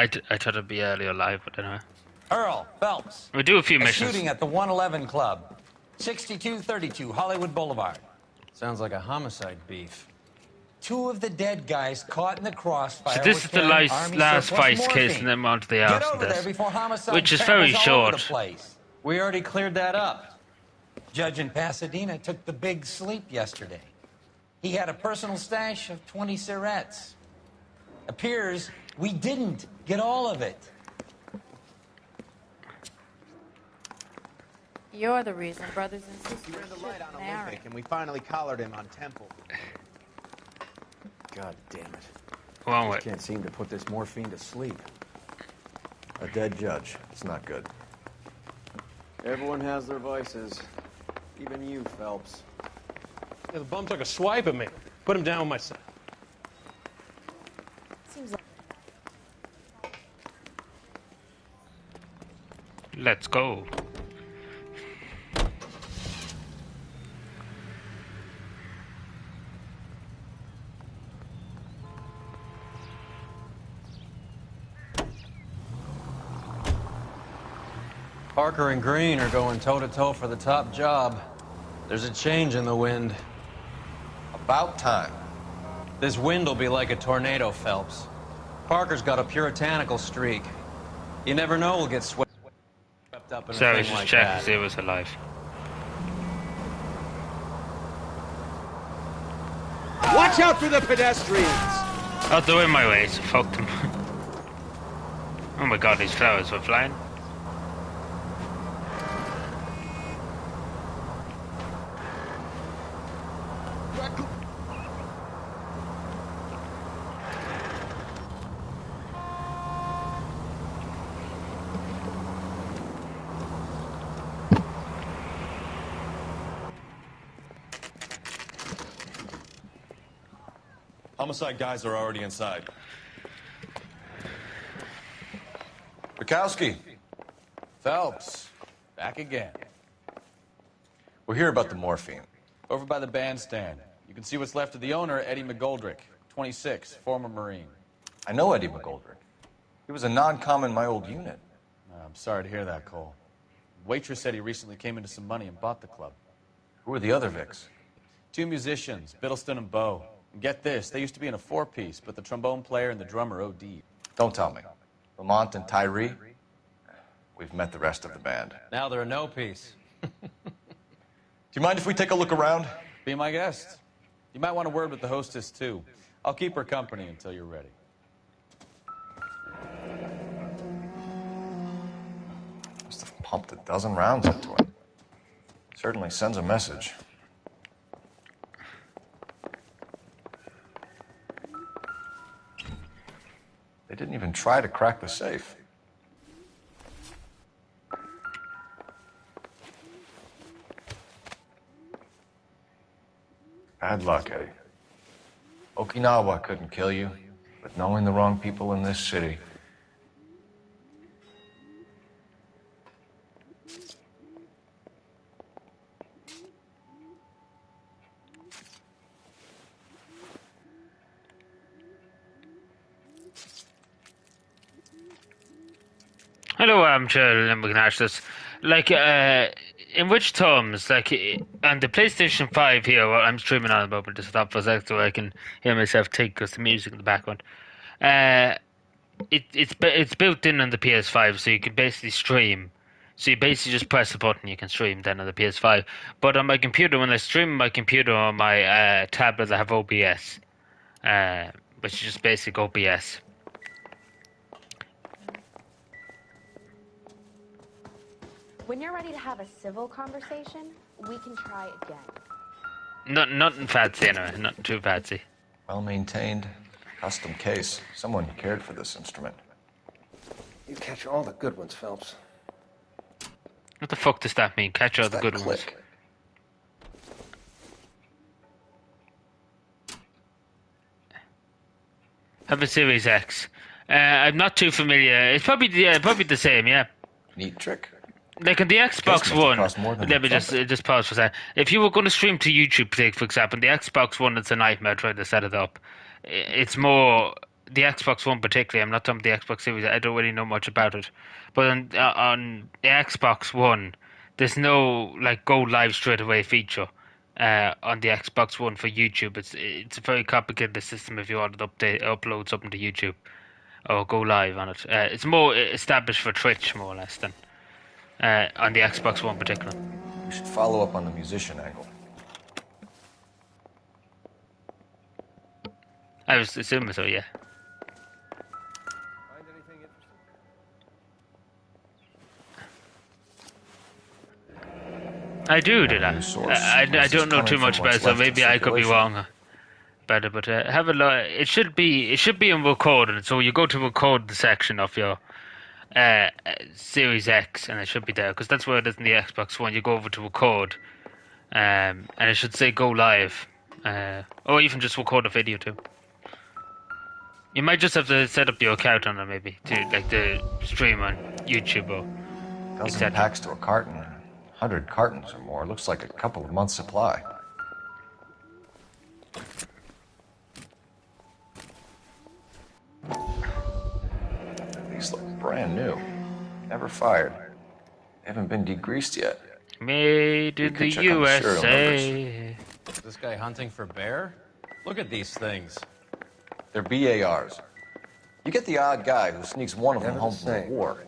I thought it'd be earlier live, but anyway. Earl, Phelps. We do a few missions. Shooting at the 111 Club. 6232 Hollywood Boulevard. Sounds like a homicide beef. 2 of the dead guys caught in the crossfire. So this is the last vice case, and then on to the Arson test, which is very short. We already cleared that up. Judge in Pasadena took the big sleep yesterday. He had a personal stash of 20 cigarettes. Appears we didn't get all of it. You're the reason brothers and sisters He ran the light on marry. Olympic, and we finally collared him on Temple. God damn it. Wrong way. Can't seem to put this morphine to sleep. A dead judge. It's not good. Everyone has their vices. Even you, Phelps. Yeah, the bum took a swipe at me. Put him down with my son. Seems like Let's go. Parker and Green are going toe-to-toe for the top job. There's a change in the wind. About time. This wind will be like a tornado, Phelps. Parker's got a puritanical streak. You never know we'll get swept up in a Sorry, thing just like check that. to see if it was alive. Watch out for the pedestrians! Oh, they're in my way, so fuck them. Oh my god, these flowers were flying. Homicide guys are already inside. Bukowski. Phelps, back again. We're here about the morphine. Over by the bandstand. You can see what's left of the owner, Eddie McGoldrick, 26, former Marine. I know Eddie McGoldrick. He was a non-com in my old unit. I'm sorry to hear that, Cole. Waitress said he recently came into some money and bought the club. Who are the other Vics? 2 musicians, Biddleston and Bowe. And get this, they used to be in a 4-piece, but the trombone player and the drummer OD'd. Don't tell me. Lamont and Tyree? We've met the rest of the band. Now they're a no-piece. Do you mind if we take a look around? Be my guest. You might want a word with the hostess, too. I'll keep her company until you're ready. Must have pumped a dozen rounds into it. Certainly sends a message. They didn't even try to crack the safe. Bad luck, Eddie. Okinawa couldn't kill you, but knowing the wrong people in this city. Hello, Armchair, and we can ask this. Like, in which terms, like, on the PlayStation 5 here, what I'm streaming on at the moment, to stop for a sec so I can hear myself think because the music in the background. It's built in on the PS5, so you can basically stream. So you basically just press a button, you can stream then on the PS5. But on my computer, when I stream my computer on my tablet, I have OBS, which is just basic OBS. When you're ready to have a civil conversation, we can try again. Nothing fancy anyway, not too fancy. Well maintained, custom case. Someone cared for this instrument. You catch all the good ones, Phelps. What the fuck does that mean? Catch all the good ones. Have a Series X. I'm not too familiar. It's probably the same, yeah. Neat trick. Like on the Xbox One, let me just pause for a second. If you were going to stream to YouTube, for example, the Xbox One, it's a nightmare trying to set it up. It's more the Xbox One particularly. I'm not talking about the Xbox Series. I don't really know much about it. But on the Xbox One, there's no like go live straight away feature. On the Xbox One for YouTube, it's a very complicated system if you want to upload something to YouTube or go live on it. It's more established for Twitch, more or less, than on the Xbox One particular. We should follow up on the musician angle. I was assuming so, yeah. Find anything interesting? I do that. I don't know too much about it, so left in maybe I could be circulation. wrong about it. But have a look. It should be in recording. So you go to record the section of your Series X, and it should be there because that's where it is in the Xbox One. You go over to record, and it should say go live, or even just record a video too. You might just have to set up your account on it, maybe to like the stream on YouTube or Dozen etc. packs to a carton. 100 cartons or more. Looks like a couple of months' supply. These look brand new. Never fired. They haven't been degreased yet. Made in the check on the serial USA. Is this guy hunting for bear? Look at these things. They're BARs. You get the odd guy who sneaks one of them home from the war.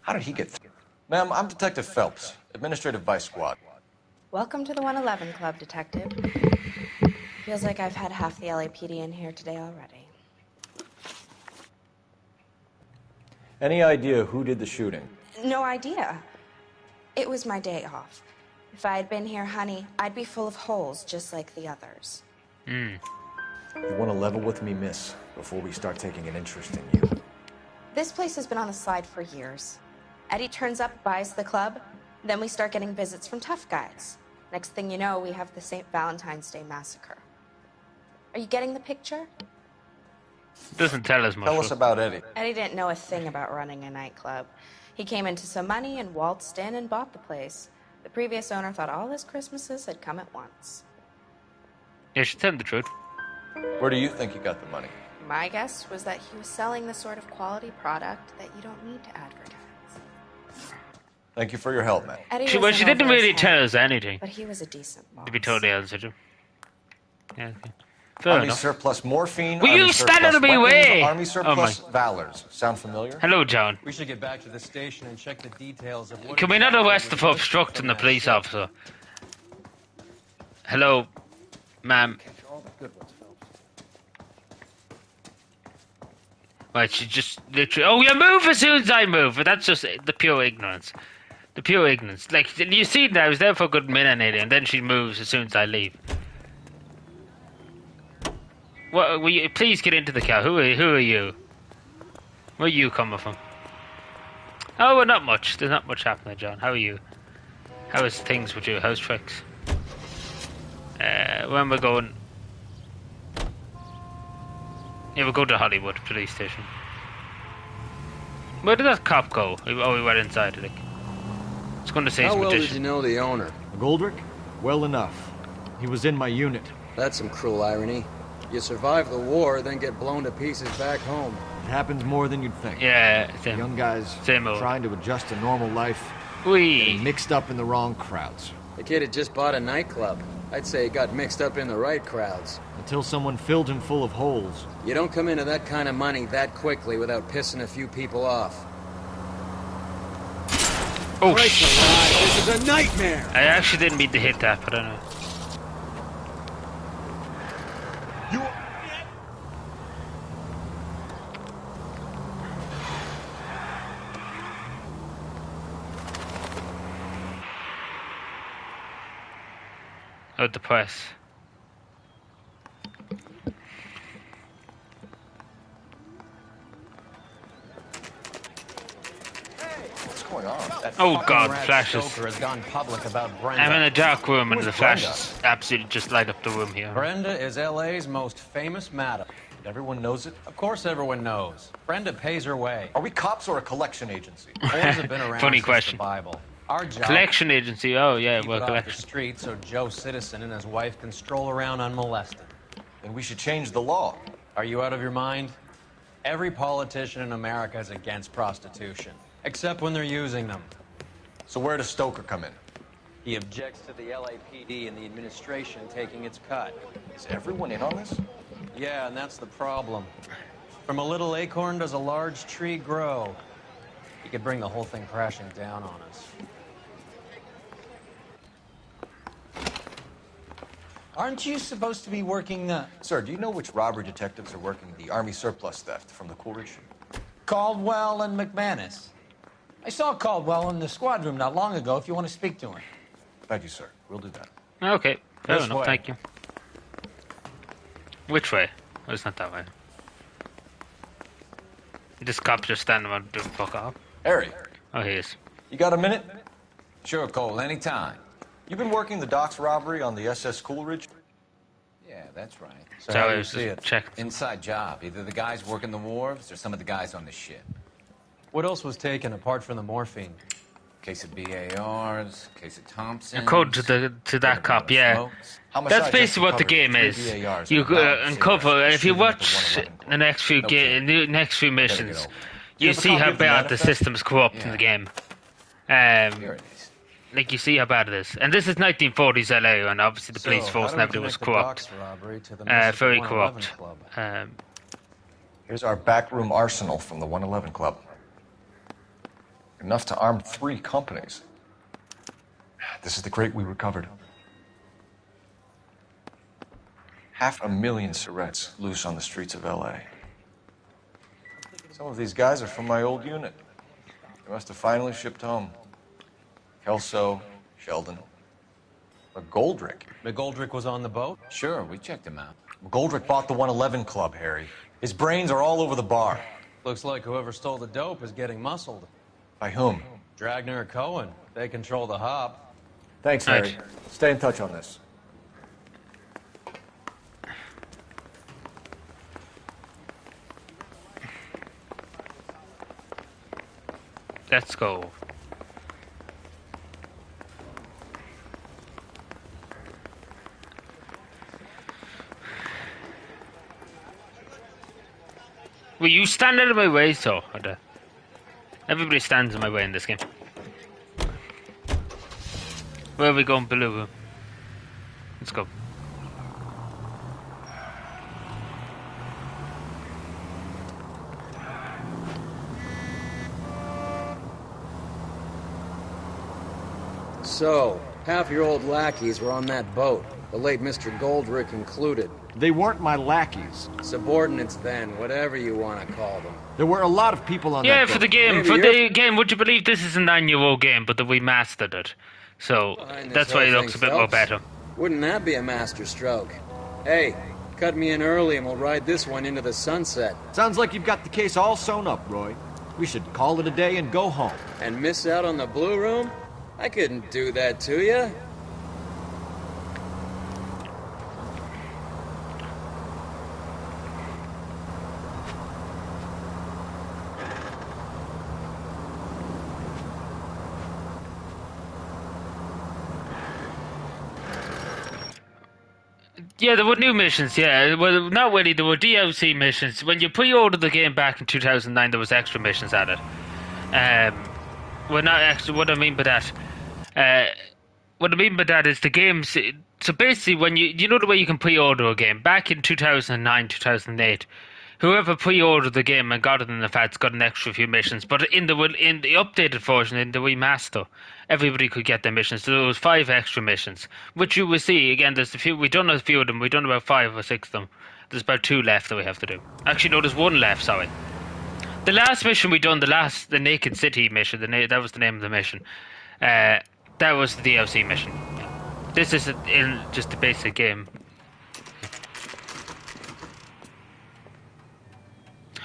How did he get through? Ma'am, I'm Detective Phelps, Administrative Vice Squad. Welcome to the 111 Club, Detective. Feels like I've had half the LAPD in here today already. Any idea who did the shooting? No idea. It was my day off. If I had been here, honey, I'd be full of holes just like the others. You want to level with me, miss, before we start taking an interest in you. This place has been on the slide for years. Eddie turns up, buys the club, then we start getting visits from tough guys. Next thing you know, we have the St. Valentine's Day massacre. Are you getting the picture? Doesn't tell us much. Tell us about Eddie. Eddie didn't know a thing about running a nightclub. He came into some money and waltzed in and bought the place. The previous owner thought all his Christmases had come at once. Yeah, she tell the truth. Where do you think he got the money? My guess was that he was selling the sort of quality product that you don't need to advertise. Thank you for your help, man. Eddie She wasn't didn't over his really head, tell us anything. but he was a decent boss. To be totally honest with you. Yeah, okay. Fair Army enough. surplus morphine. Will Army you stand surplus out of my weapons, way? Army Oh, surplus valors. Sound familiar? Hello, John. We should get back to the station and check the details of what... Can we not exactly arrest was him for missing obstructing from the that police ship? officer? Hello, ma'am. Right, she just literally... Oh, you move as soon as I move. But that's just the pure ignorance. The pure ignorance. Like, you see that I was there for a good minute, nearly, and then she moves as soon as I leave. What? Will you please get into the car? Who are you? Where are you coming from? Oh, well, not much. There's not much happening, John. How are you? How is things with you? How's tricks? Where am I going? Yeah, we'll go to Hollywood police station. Where did that cop go? Oh, we went inside, I think. It's going to say How some well did you addition. know the owner? Goldrick? Well enough. He was in my unit. That's some cruel irony. You survive the war, then get blown to pieces back home. It happens more than you'd think. Yeah, same. Young guys Same old. trying to adjust to normal life, Wee. getting mixed up in the wrong crowds. The kid had just bought a nightclub. I'd say he got mixed up in the right crowds. Until someone filled him full of holes. You don't come into that kind of money that quickly without pissing a few people off. Oh, Christ alive, this is a nightmare! I actually didn't mean to hit that, but I don't know. You... Oh, the press. What's going on? That Oh, fucking God, rat flashes. Stoker has gone public about Brenda. I'm in a dark room and Who the is Brenda? flashes absolutely just light up the room here. Brenda is LA's most famous madam. Everyone knows it? Of course everyone knows. Brenda pays her way. Are we cops or a collection agency? Whores have been around Funny since question. the Bible. Our job Collection agency. Oh, yeah, keep well, it off the collection. street so Joe Citizen and his wife can stroll around unmolested. Then we should change the law. Are you out of your mind? Every politician in America is against prostitution, except when they're using them. So where does Stoker come in? He objects to the LAPD and the administration taking its cut. Is everyone in on this? Yeah, and that's the problem. From a little acorn does a large tree grow. He could bring the whole thing crashing down on us. Aren't you supposed to be working, Sir, do you know which robbery detectives are working the Army surplus theft from the Coolidge? Caldwell and McManus? I saw Caldwell in the squad room not long ago if you want to speak to him. Thank you, sir. We'll do that. Okay, fair This enough, way. thank you. Which way? Oh, it's not that way. This cop's just standing around doing fuck off. Harry, Oh, he is. you got a minute? Sure, Cole, anytime. You've been working the docks robbery on the SS Coolidge? Yeah, that's right. So So how I do you was see just it? checked. Inside job. Either the guys working the wharves or some of the guys on the ship. What else was taken apart from the morphine? Case of BARs, case of Thompson. A code to that cop, yeah. That's Homicide basically what the just game recovered is. 3 BARs You and about uncover if you shooting at the watch 111 club. the next few next few missions, you have a see copy how of the bad the manifest? system's corrupt in Yeah. the game. Here it is. Like you see how bad it is, and this is 1940s LA, and obviously the police So, force how and do we everything was connect the corrupt, docks robbery to the mess at the very 111 corrupt. Club? Here's our backroom arsenal from the 111 Club. Enough to arm 3 companies. This is the crate we recovered. 500,000 cigarettes loose on the streets of LA. Some of these guys are from my old unit. They must have finally shipped home. Kelso, Sheldon. McGoldrick. McGoldrick was on the boat? Sure, we checked him out. McGoldrick bought the 111 Club, Harry. His brains are all over the bar. Looks like whoever stole the dope is getting muscled. By whom? Dragner or Cohen. They control the hub. Thanks, Harry. Harry. Stay in touch on this. Let's go. Will you stand out of my way, so? Everybody stands in my way in this game. Where are we going, Beluga? Let's go. So, half your old lackeys were on that boat, the late Mr. Goldrick included. They weren't my lackeys. Subordinates then, whatever you want to call them. There were a lot of people on Yeah, that for the boat. game. Maybe For you're- the game, would you believe this is a 9-year-old game, but that we mastered it? So Behind this that's why it whole looks a thing, bit more Phelps. better. Wouldn't that be a master stroke? Hey, cut me in early and we'll ride this one into the sunset. Sounds like you've got the case all sewn up, Roy. We should call it a day and go home. And miss out on the blue room? I couldn't do that to you. Yeah, there were new missions. Yeah, well, not really. There were DLC missions. When you pre-ordered the game back in 2009, there was extra missions added. Well, not extra. What I mean by that is the games. So basically, when you know the way you can pre-order a game back in 2009, 2008. Whoever pre-ordered the game and got it in advance got an extra few missions. But in the updated version, in the remaster, everybody could get their missions. So there was 5 extra missions, which you will see again. There's a few. We've done a few of them. We've done about 5 or 6 of them. There's about 2 left that we have to do. Actually, no, there's 1 left. Sorry. The last mission we done, the Naked City mission. That was the name of the mission. That was the DLC mission. This is just the basic game.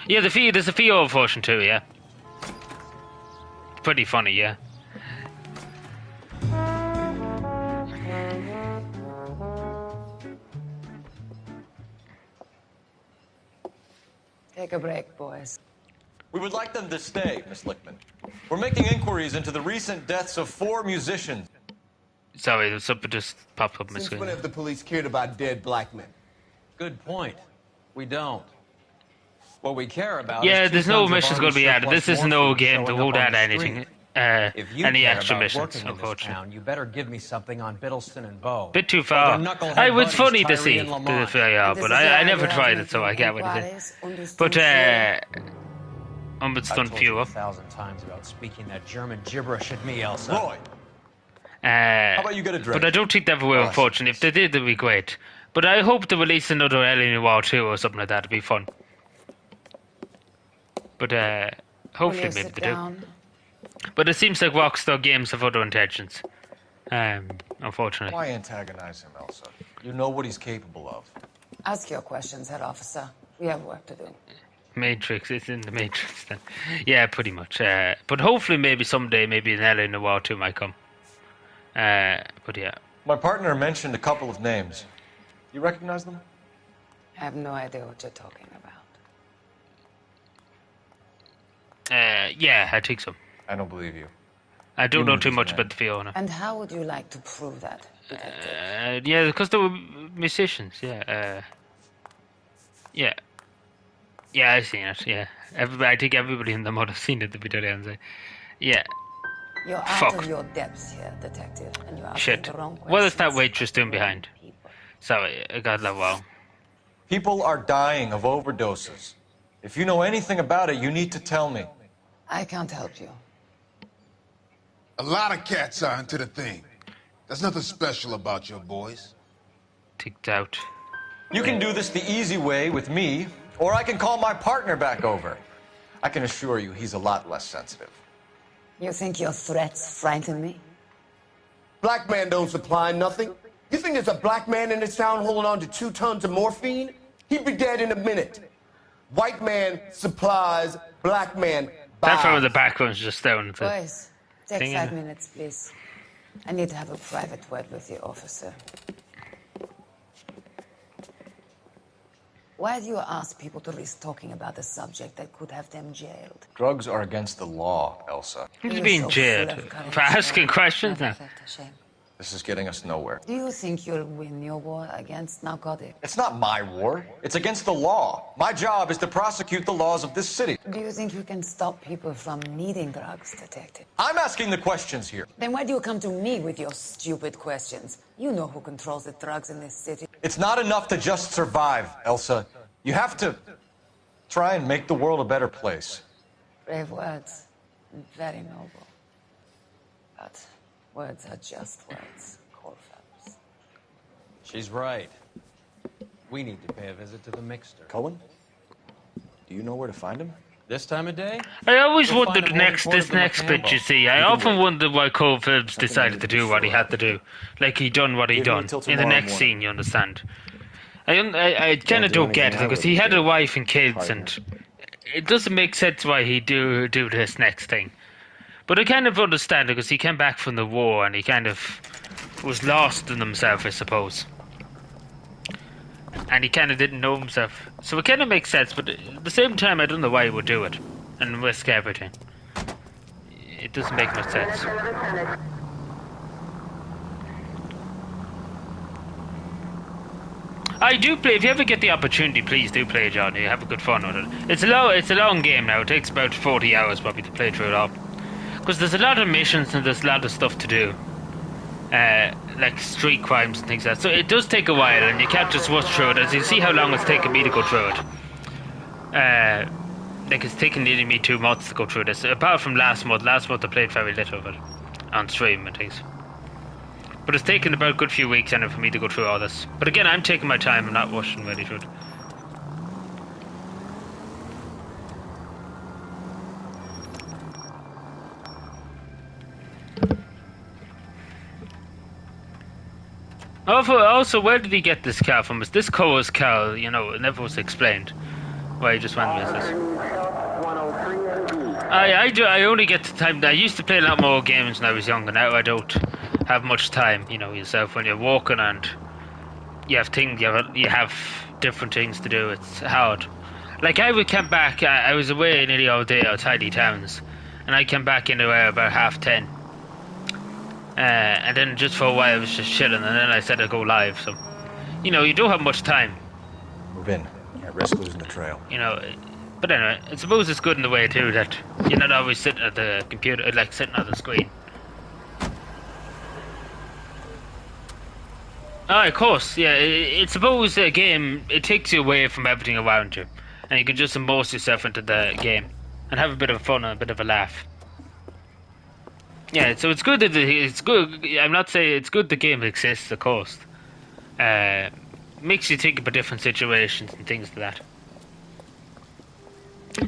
Yeah, there's a VO version too, yeah. Pretty funny, yeah. Take a break, boys. We would like them to stay, Miss Lickman. We're making inquiries into the recent deaths of 4 musicians. Sorry, something just popped up on my Since screen. when have the police cared about dead black men? Good point. We don't. What we care about Yeah, is there's two no tons of missions army going to be added. surplus This is no morphine game that showing won't up on add the anything. street. If you Any care extra about missions, working in this unfortunately. town, you better give me something on Biddleston and Bow. Bit too Or far. their knucklehead I was buddies, funny to Tyree see and the Lamont. VAR, but I never tried it, so I get what it is. But I've Ombudsman told you fewer. 1,000 times about speaking that German gibberish at me, Elsa. Roy, how about you get a drink? But I don't think they ever will, unfortunately. If they did, that'd be great. But I hope to release another Alien Noire 2 or something like that. It'd be fun. But hopefully maybe they do. But it seems like Rockstar Games have other intentions. Unfortunately. Why antagonize him, Elsa? You know what he's capable of. Ask your questions, head officer. We have work to do. Matrix, it's in the Matrix then. Yeah, pretty much. But hopefully maybe someday maybe an Alien Noire 2 might come. But yeah. My partner mentioned a couple of names. You recognize them? I have no idea what you're talking about. Yeah, I think so. I don't believe you. I don't You know knew too these much men. about the Fiona. And how would you like to prove that? Yeah, because they were musicians, yeah. Yeah. Yeah, I've seen it, yeah. I think everybody in the mod has seen it, to be totally honest. Yeah. You're out Fuck. of your depths here, detective, and you're asking Shit. the wrong questions. What is that waitress doing behind? Sorry, I got that wrong. People are dying of overdoses. If you know anything about it, you need to tell me. I can't help you. A lot of cats are into the thing. There's nothing special about your boys. Ticked out. You can do this the easy way with me, or I can call my partner back over. I can assure you he's a lot less sensitive. You think your threats frighten me? Black man don't supply nothing. You think there's a black man in this town holding on to 2 tons of morphine? He'd be dead in a minute. White man supplies, black man buys. That from the background's just down. Boys, take Thing 5 in it. minutes, please. I need to have a private word with the officer. Why do you ask people to risk talking about a subject that could have them jailed? Drugs are against the law, Elsa. Who's being jailed? For asking questions now? This is getting us nowhere. Do you think you'll win your war against narcotics? It's not my war. It's against the law. My job is to prosecute the laws of this city. Do you think you can stop people from needing drugs, detective? I'm asking the questions here. Then why do you come to me with your stupid questions? You know who controls the drugs in this city. It's not enough to just survive, Elsa. You have to try and make the world a better place. Brave words, and very noble. But words are just words, Cole Phelps. She's right. We need to pay a visit to the mixer. Cullen? Do you know where to find him? This time of day? I always We'll wondered find him this next bit, you see. I often wondered why Cole Phelps decided to do what he had to do. Like he done what he Give me done. until In the tomorrow next morning. scene, you understand. I kind of do don't get it, anything because out he of had it. a wife and kids, Partner. and it doesn't make sense why he do this next thing. But I kind of understand it, because he came back from the war, and he kind of was lost in himself, I suppose. And he kind of didn't know himself. So it kind of makes sense, but at the same time, I don't know why he would do it and risk everything. It doesn't make much sense. I do play. If you ever get the opportunity, please do play, John. You have a good fun with it. It's a long game now. It takes about 40 hours probably to play through it all. Because there's a lot of missions and there's a lot of stuff to do. Like street crimes and things like that. So it does take a while, and you can't just rush through it. As you see how long it's taken me to go through it. Like it's taken nearly me 2 months to go through this. Apart from last month. Last month I played very little of it. On stream and things. But it's taken about a good few weeks for me to go through all this. But again, I'm taking my time. I'm not rushing really through it. Also, where did he get this car from? Is this Coa's car? You know, it never was explained why he just went with this. I only get the time. I used to play a lot more games when I was younger. Now I don't have much time. You know yourself when you're walking and you have things. You have different things to do. It's hard. Like I would come back. I was away nearly all day out tiny towns, and I came back into about 10:30. And then just for a while I was just chilling, and then I said I'd go live. So, you know, you don't have much time. Move in. Yeah, risk losing the trail. You know, But anyway, I suppose it's good in the way too that you're not always sitting at the computer, like sitting at the screen. Oh, of course, yeah. It's suppose a game, it takes you away from everything around you, and you can just immerse yourself into the game and have a bit of fun and a bit of a laugh. Yeah, so it's good that it's good. I'm not saying it's good the game exists, of course. Makes you think about different situations and things like that.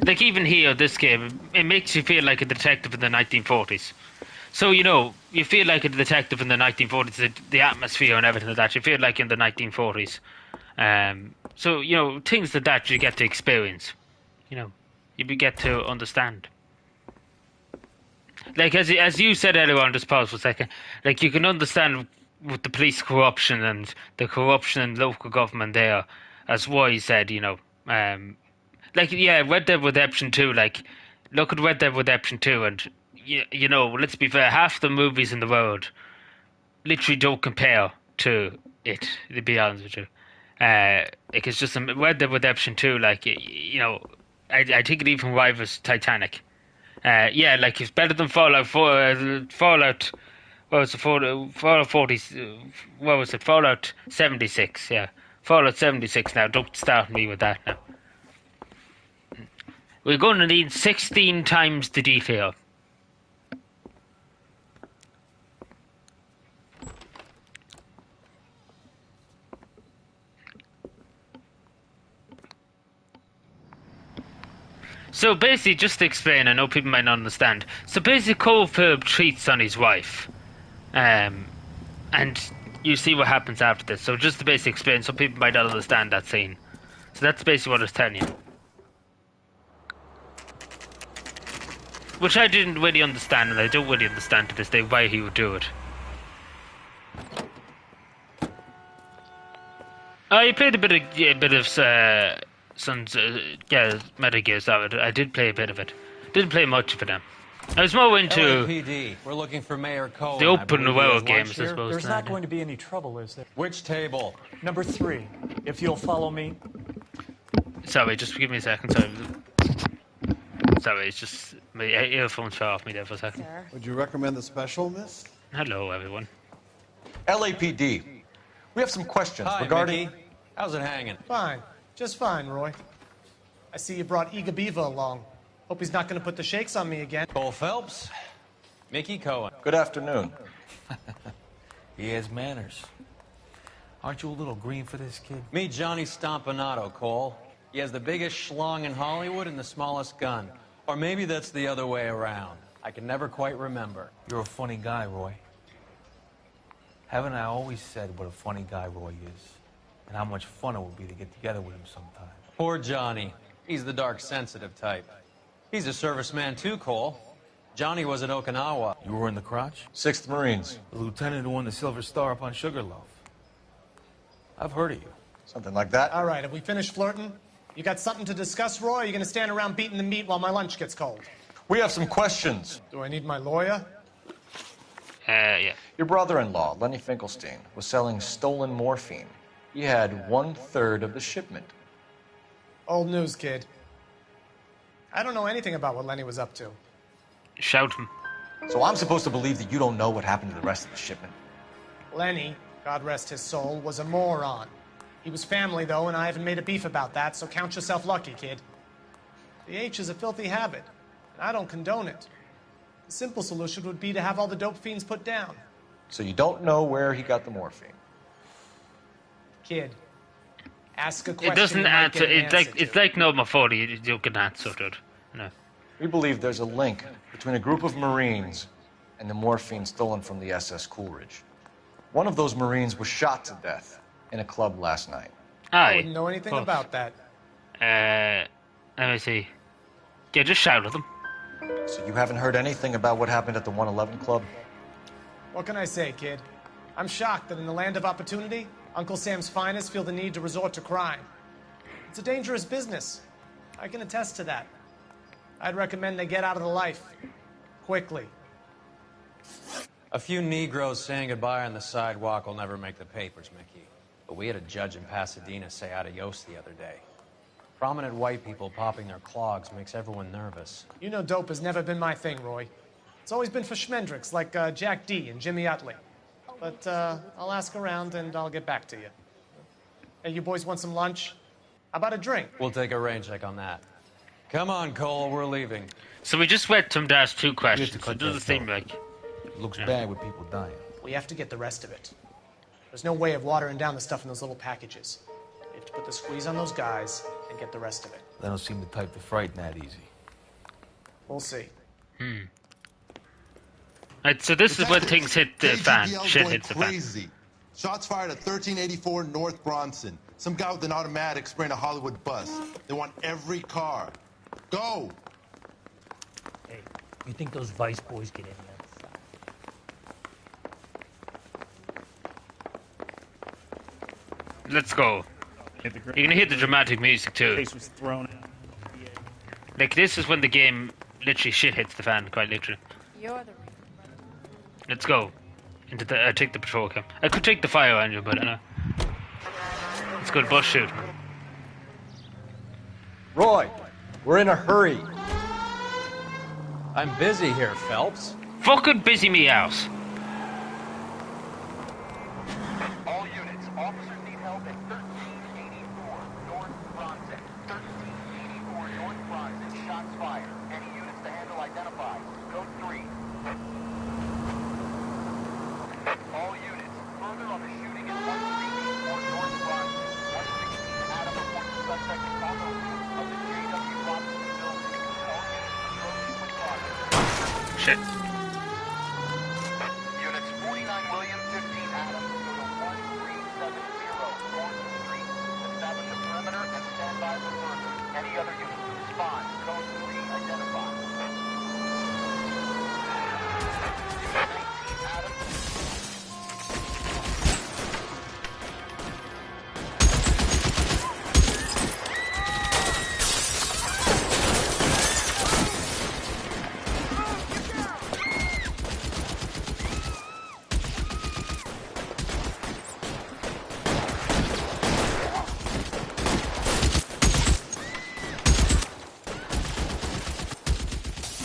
Like even here, this game, it makes you feel like a detective in the 1940s. So, you know, you feel like a detective in the 1940s, the atmosphere and everything like that. You feel like in the 1940s. So, you know, things like that you get to experience. You know, you get to understand. Like, as you said earlier on, just pause for a second, like, you can understand with the police corruption and the corruption in local government there, as Roy said, you know. Like, yeah, Red Dead Redemption 2, like, look at Red Dead Redemption 2, and, you know, let's be fair, half the movies in the world literally don't compare to it, to be honest with you. Like, it's just Red Dead Redemption 2, like, you know, I think it even rivals Titanic. Yeah, like, it's better than Fallout 4, Fallout, what was it, Fallout 40, what was it, Fallout 76, yeah. Fallout 76 now, don't start me with that now. We're going to need 16 times the detail. So basically, just to explain, I know people might not understand. So basically, Cole Phelps cheats on his wife. And you see what happens after this. So just to basically explain, some people might not understand that scene. So that's basically what I was telling you. Which I didn't really understand, and I don't really understand to this day why he would do it. I played a bit of Metal Gear Solid. I did play a bit of it. Didn't play much of it now. I was more into LAPD. We're looking for Mayor Cohen. the open world games, I suppose. There's not going to be any trouble, is there? Which table? Number 3. If you'll follow me. Sorry, just give me a second. Sorry, it's just my earphones fell off me there for a second. Would you recommend the special, miss? Hello, everyone. LAPD. We have some questions Hi, regarding... Mickey. How's it hanging? Fine. Just fine, Roy. I see you brought Iga Beaver along. Hope he's not going to put the shakes on me again. Cole Phelps. Mickey Cohen. Good afternoon. He has manners. Aren't you a little green for this kid? Meet Johnny Stompanato, Cole. He has the biggest schlong in Hollywood and the smallest gun. Or maybe that's the other way around. I can never quite remember. You're a funny guy, Roy. Haven't I always said what a funny guy Roy is? And how much fun it would be to get together with him sometime. Poor Johnny. He's the dark, sensitive type. He's a serviceman too, Cole. Johnny was at Okinawa. You were in the crotch? 6th Marines. The lieutenant who won the Silver Star up on Sugarloaf. I've heard of you. Something like that. All right, have we finished flirting? You got something to discuss, Roy, or are you going to stand around beating the meat while my lunch gets cold? We have some questions. Do I need my lawyer? Yeah. Your brother-in-law, Lenny Finkelstein, was selling stolen morphine. He had 1/3 of the shipment. Old news, kid. I don't know anything about what Lenny was up to. Shout him. So I'm supposed to believe that you don't know what happened to the rest of the shipment? Lenny, God rest his soul, was a moron. He was family, though, and I haven't made a beef about that, so count yourself lucky, kid. The H is a filthy habit, and I don't condone it. The simple solution would be to have all the dope fiends put down. So you don't know where he got the morphine? Kid, ask a question. It doesn't you might answer. get an answer It's like number 40. You can answer to it. No. We believe there's a link between a group of Marines and the morphine stolen from the SS Coolidge. One of those Marines was shot to death in a club last night. I wouldn't know anything about that. Let me see. Yeah, just shout at them. So you haven't heard anything about what happened at the 111 Club? What can I say, kid? I'm shocked that in the land of opportunity, Uncle Sam's finest feel the need to resort to crime. It's a dangerous business. I can attest to that. I'd recommend they get out of the life. Quickly. A few Negroes saying goodbye on the sidewalk will never make the papers, Mickey. But we had a judge in Pasadena say adios the other day. Prominent white people popping their clogs makes everyone nervous. You know dope has never been my thing, Roy. It's always been for schmendricks like Jack D. and Jimmy Utley. But I'll ask around and I'll get back to you. Hey, you boys want some lunch? How about a drink? We'll take a rain check on that. Come on, Cole, we're leaving. So we just went to ask 2 questions. So it doesn't seem like... It looks bad with people dying. We have to get the rest of it. There's no way of watering down the stuff in those little packages. We have to put the squeeze on those guys and get the rest of it. They don't seem the type to frighten that easy. We'll see. Right, so this is when things hit the fan. KGPL Shit going hits the fan. crazy. Shots fired at 1384 North Bronson. Some guy with an automatic spraying a Hollywood bus. They want every car. Go! Hey, you think those Vice boys get in there? Let's go. You're gonna hear the dramatic music too. Was thrown out. Like this is when the game literally shit hits the fan, quite literally. You're the reason. Let's go. Into the take the patrol cam. I could take the fire engine, but let's go to bus shoot. Roy, we're in a hurry. I'm busy here, Phelps. Fucking busy me out. All units, officers need help at 1384 North Bronson. 1384 North Bronson, shots fired. Any units to handle identified. Code 3. All units, further on the shooting at 1384 North Bronson. 116 Adam reports the suspect in combo of the JW Robinson building. All units approaching with caution. Shit. Units 49 William, 15 Adam, go to 1370 North Street. Establish a perimeter and stand by for further. Any other units to respond. Code 3 identified. 19 Adam.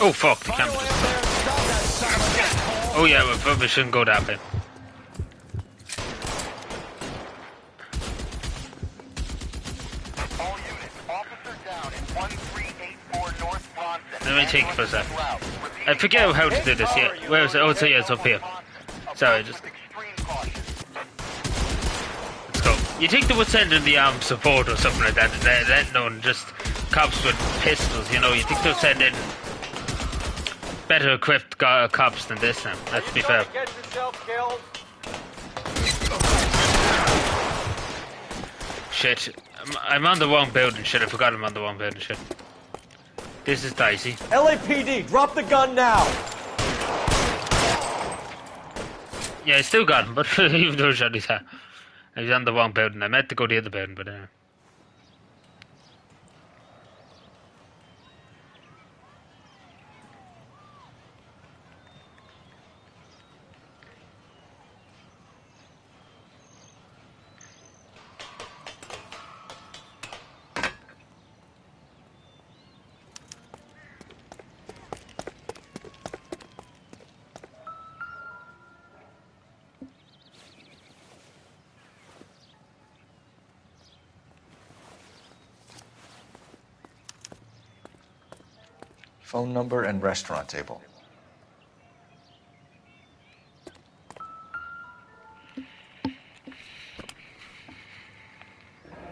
Oh fuck, the camera just... Oh yeah, we probably shouldn't go that way. All units, officer down in 1384 North Bronson. Let me take it for a sec. I forget how to do this yet. Where is it? Oh, so yeah, it's up here. Sorry, just... Let's go. You think they would send in the armed support or something like that? That known just cops with pistols, you know? You think they'll send in better equipped cops than this now, let's be fair. Get yourself killed. Shit. I'm on the wrong building, shit. I forgot I'm on the wrong building, shit. This is dicey. LAPD, drop the gun now! Yeah, I still got him, but even though shot his hat. He's on the wrong building. I meant to go to the other building, but Phone number and restaurant table.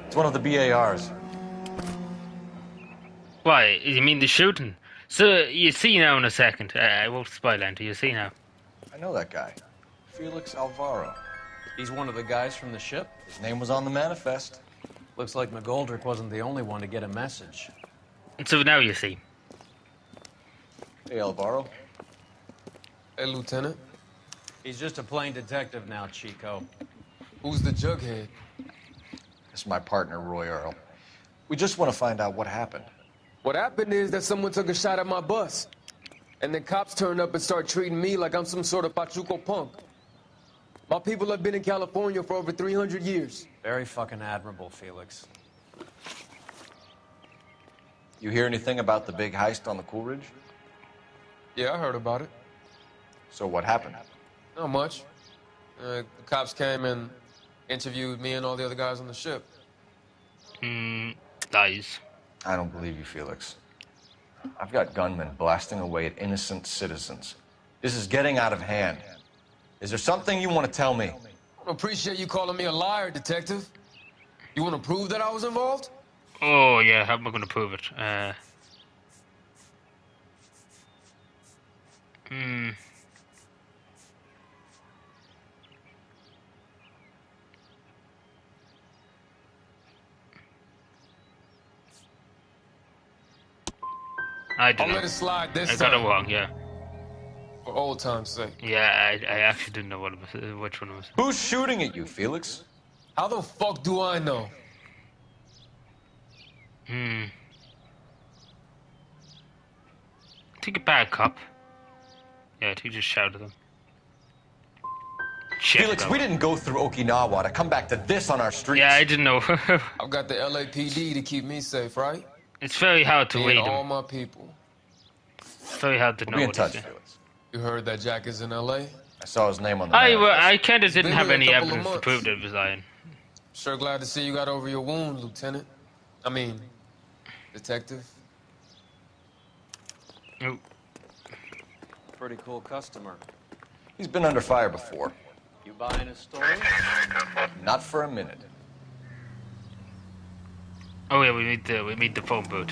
It's one of the BARs. Why? You mean the shooting? So, you see now in a second. I won't spoil anything. You see now. I know that guy. Felix Alvaro. He's one of the guys from the ship? His name was on the manifest. Looks like McGoldrick wasn't the only one to get a message. And so now you see. Hey, Alvaro. Hey, Lieutenant. He's just a plain detective now, Chico. Who's the jughead? This is my partner, Roy Earl. We just want to find out what happened. What happened is that someone took a shot at my bus. And then cops turned up and started treating me like I'm some sort of Pachuco punk. My people have been in California for over 300 years. Very fucking admirable, Felix. You hear anything about the big heist on the Coolidge? Yeah, I heard about it. So what happened? Not much. The cops came and interviewed me and all the other guys on the ship. Lies. I don't believe you, Felix. I've got gunmen blasting away at innocent citizens. This is getting out of hand. Is there something you want to tell me? I appreciate you calling me a liar, Detective. You want to prove that I was involved? Oh, yeah, how am I going to prove it? I don't I'll know. let it slide this I got it time. wrong, yeah. For old time's sake. Yeah, I actually didn't know what it was, which one it was. Who's shooting at you, Felix? How the fuck do I know? I think a bad cop. Yeah, he just shouted at them. Shit, Felix, we didn't go through Okinawa to come back to this on our streets. Yeah, I didn't know. I've got the LAPD to keep me safe, right? It's very hard to Me read and them. all my people. It's very hard to know We'll be in what touch, he's saying. Felix. You heard that Jack is in LA? I saw his name on the manifest. I kind of didn't been have here a any couple of evidence to months. prove that it was lying. Sure glad to see you got over your wound, Lieutenant. I mean, Detective. Oh. Pretty cool customer. He's been under fire before. You buying a story? Not for a minute. Oh yeah, we meet the phone booth.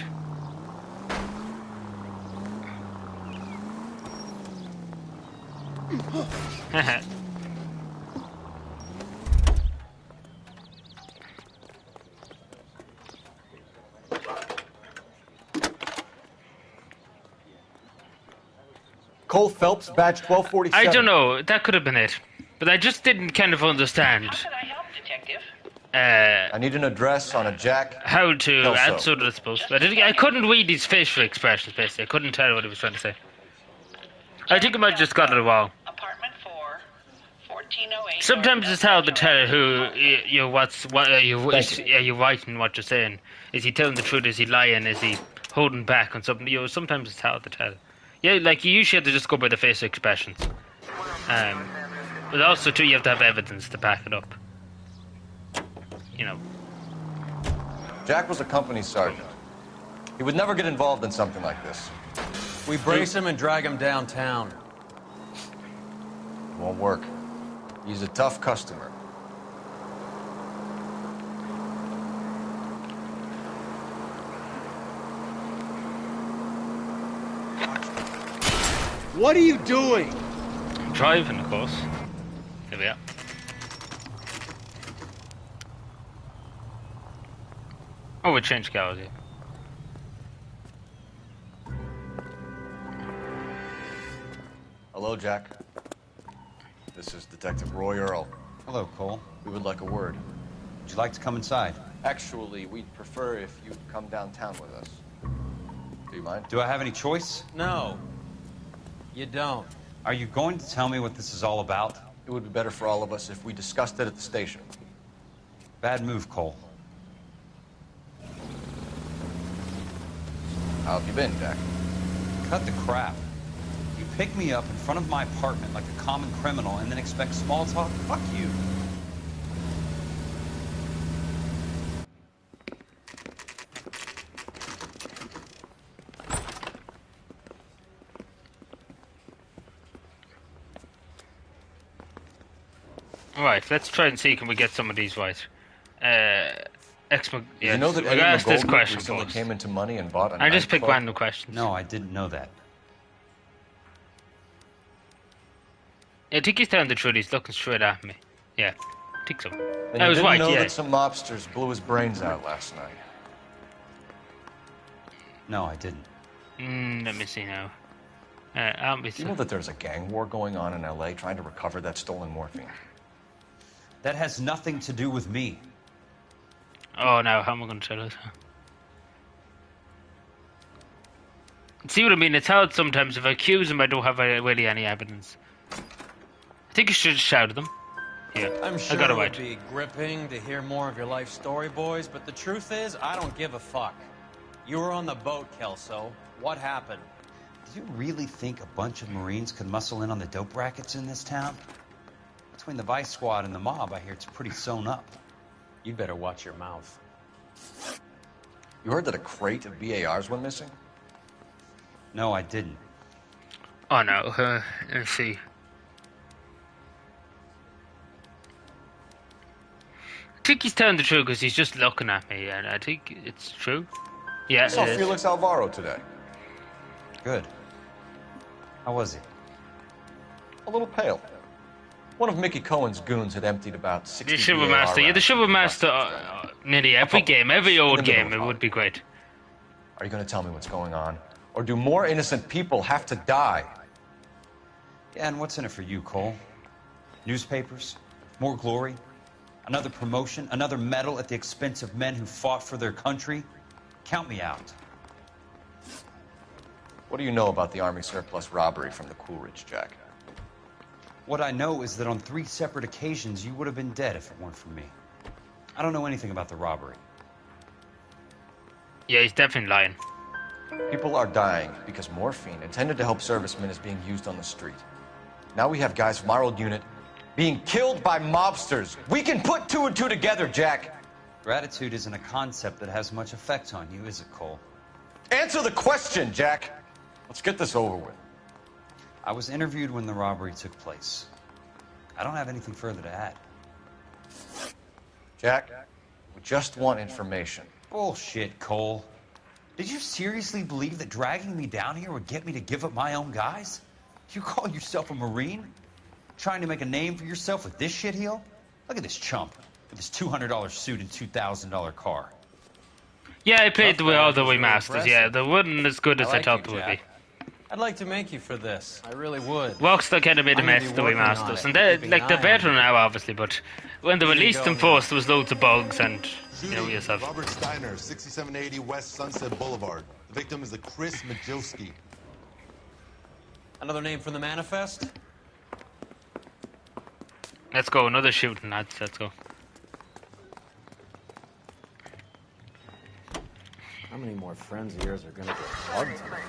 Cole Phelps, badge 1247. I don't know. That could have been it, but I just didn't kind of understand. I need an address on a Jack. How to Kelso. answer this supposed. I couldn't read his facial expressions. Basically, I couldn't tell what he was trying to say. I think I might have just got it wrong. Sometimes it's hard to tell who are you writing what you're saying. Is he telling the truth? Is he lying? Is he holding back on something? Sometimes it's hard to tell. Yeah, like you usually have to just go by the facial expressions. But also too, you have to have evidence to back it up. You know. Jack was a company sergeant. He would never get involved in something like this. We brace him and drag him downtown. Won't work. He's a tough customer. What are you doing? Driving, of course. There we are. Oh, we changed cars, yeah. Hello, Jack. This is Detective Roy Earl. Hello, Cole. We would like a word. Would you like to come inside? Actually, we'd prefer if you'd come downtown with us. Do you mind? Do I have any choice? No, you don't. Are you going to tell me what this is all about? It would be better for all of us if we discussed it at the station. Bad move, Cole. How have you been, Jack? Cut the crap. You pick me up in front of my apartment like a common criminal and then expect small talk? Fuck you. Right, let's try and see can we get some of these right. Did you know that I Eddie asked this McGoldrick question recently first. came into money and bought a I just pick nightclub? random questions. No, I didn't know that. I think he's telling the truth. He's looking straight at me. Yeah, I think so. Then I you was didn't right. know Yeah. that some mobsters blew his brains out last night. No, I didn't. Let me see now. Do you know that there's a gang war going on in LA trying to recover that stolen morphine? That has nothing to do with me. Oh, now how am I going to tell this? See what I mean? It's hard sometimes. If I accuse him, I don't have really any evidence. I think you should shout at them. Yeah, I'm sure I got it it would right. be gripping to hear more of your life story, boys, but the truth is, I don't give a fuck. You were on the boat, Kelso. What happened? Do you really think a bunch of Marines could muscle in on the dope rackets in this town? Between the Vice Squad and the mob, I hear it's pretty sewn up. You'd better watch your mouth. You heard that a crate of BARs went missing? No, I didn't. Oh no, let's see. I think he's telling the truth because he's just looking at me, and I think it's true. Yeah, I saw it is. Felix Alvaro today. Good. How was he? A little pale. One of Mickey Cohen's goons had emptied about 60 The Shiver BAR Master, yeah, the rounds. Shiver Master, nearly every game, every old In the middle game, it would be great. Are you going to tell me what's going on? Or do more innocent people have to die? Yeah, and what's in it for you, Cole? Newspapers? More glory? Another promotion? Another medal at the expense of men who fought for their country? Count me out. What do you know about the Army surplus robbery from the Coolidge, Jack? What I know is that on 3 separate occasions, you would have been dead if it weren't for me. I don't know anything about the robbery. Yeah, he's definitely lying. People are dying because morphine intended to help servicemen is being used on the street. Now we have guys from our old unit being killed by mobsters. We can put 2 and 2 together, Jack. Gratitude isn't a concept that has much effect on you, is it, Cole? Answer the question, Jack. Let's get this over with. I was interviewed when the robbery took place. I don't have anything further to add. Jack, we just want information. Bullshit, Cole. Did you seriously believe that dragging me down here would get me to give up my own guys? You call yourself a Marine? Trying to make a name for yourself with this shitheel? Look at this chump with his $200 suit and $2,000 car. Yeah, I played the way all the way masters. Yeah, they weren't as good as I thought they would be. I'd like to make you for this. I really would. Rockstar kind of made a I'm gonna mess be the way working on masters, it, and they're keeping like an they're eye better on now, obviously. But when they released them first, there was loads of bugs, and you know yourself. Robert Steiner, 6780 West Sunset Boulevard. The victim is a Chris Majowski. Another name from the manifest? Let's go, another shooting, lads. Let's go. How many more friends of yours are gonna get hugged tonight?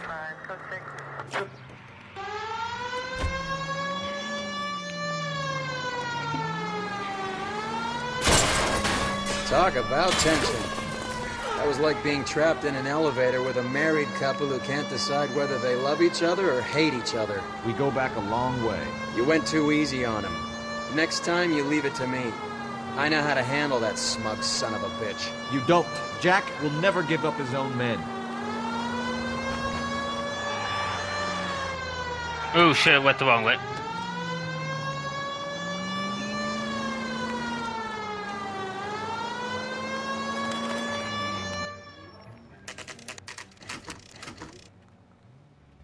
Talk about tension. That was like being trapped in an elevator with a married couple who can't decide whether they love each other or hate each other. We go back a long way. You went too easy on him. Next time, you leave it to me. I know how to handle that smug son of a bitch. You don't. Jack will never give up his own men. Oh shit, I went the wrong way.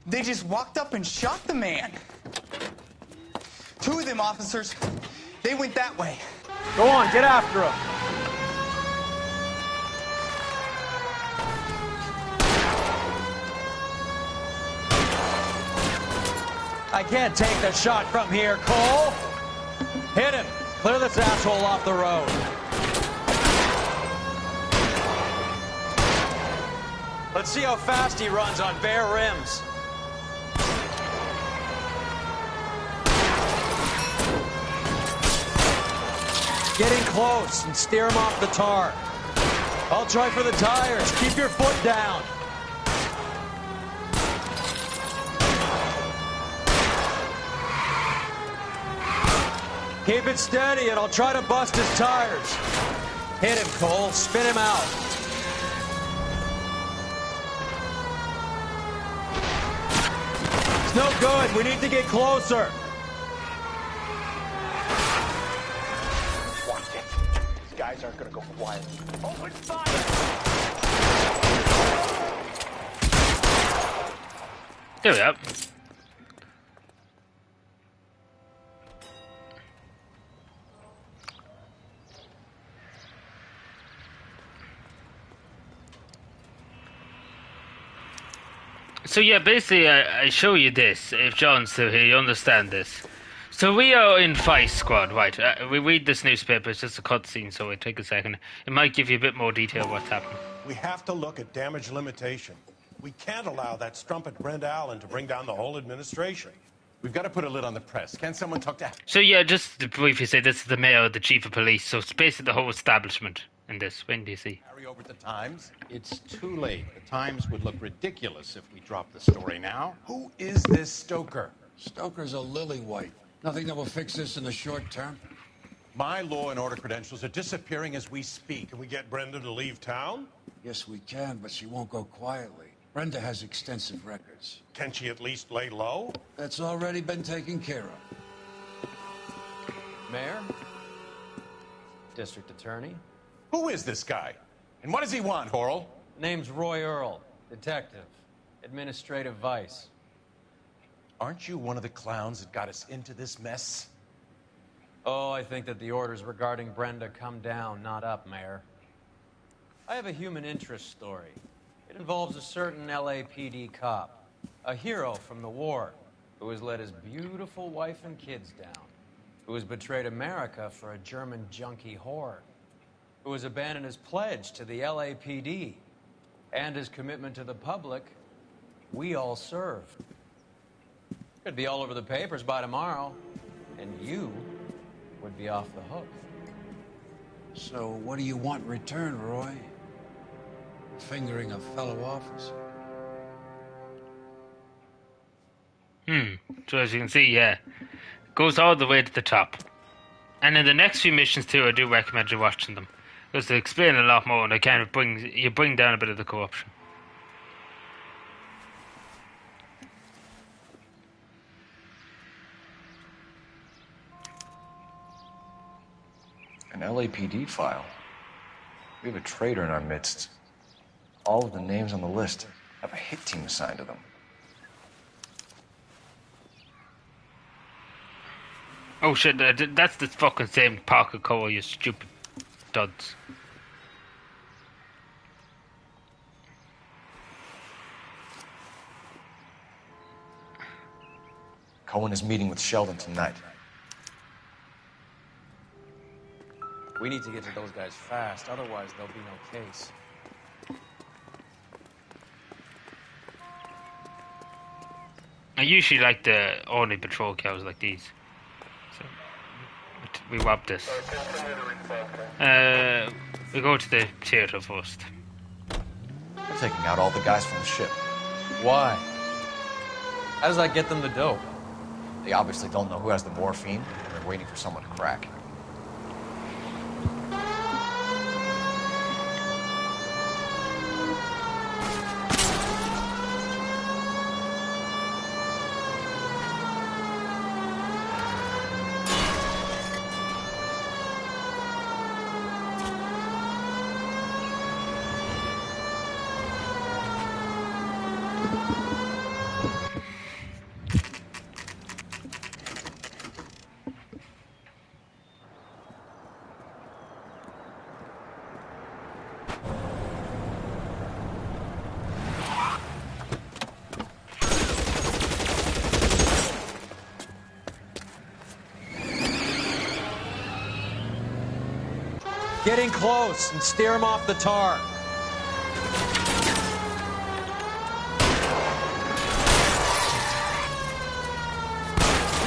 They just walked up and shot the man. 2 of them officers, they went that way. Go on, get after him. I can't take the shot from here, Cole. Hit him. Clear this asshole off the road. Let's see how fast he runs on bare rims. Get in close and steer him off the tar. I'll try for the tires. Keep your foot down. Keep it steady and I'll try to bust his tires. Hit him, Cole. Spin him out. It's no good. We need to get closer. Watch it. These guys aren't gonna go quiet. Open fire! There we go. So yeah, basically I show you this. If John's still here, you understand this. So we are in Vice Squad, right? We read this newspaper, it's just a cutscene, so it take a second. It might give you a bit more detail of what's happening. We have to look at damage limitation. We can't allow that strumpet Brenda Allen to bring down the whole administration. We've got to put a lid on the press. Can someone talk to... So yeah, just to briefly say, this is the mayor, the chief of police, so it's basically the whole establishment in this. When do you see? Carry over the Times? It's too late. The Times would look ridiculous if we dropped the story now. Who is this Stoker? Stoker's a lily-white. Nothing that will fix this in the short term. My law and order credentials are disappearing as we speak. Can we get Brenda to leave town? Yes, we can, but she won't go quietly. Brenda has extensive records. Can she at least lay low? That's already been taken care of. Mayor? District Attorney? Who is this guy? And what does he want, Horrell? Name's Roy Earl. Detective. Administrative vice. Aren't you one of the clowns that got us into this mess? Oh, I think that the orders regarding Brenda come down, not up, Mayor. I have a human interest story. It involves a certain LAPD cop, a hero from the war, who has let his beautiful wife and kids down, who has betrayed America for a German junkie whore, who has abandoned his pledge to the LAPD and his commitment to the public we all serve. Could be all over the papers by tomorrow, and you would be off the hook. So what do you want in return, Roy? Fingering a fellow officer. So as you can see, yeah, it goes all the way to the top. And in the next few missions too, I do recommend you watching them, because they explain a lot more and they kind of bring down a bit of the corruption. An LAPD file. We have a traitor in our midst. All of the names on the list have a hit team assigned to them. Oh shit, that's the fucking same Parker Cole, you stupid duds. Cohen is meeting with Sheldon tonight. We need to get to those guys fast, otherwise there'll be no case. I usually like the only patrol cars like these. So we robbed this. We go to the theater first. They're taking out all the guys from the ship. Why? How does that get them the dope? They obviously don't know who has the morphine, and they're waiting for someone to crack. Get in close and steer him off the tar.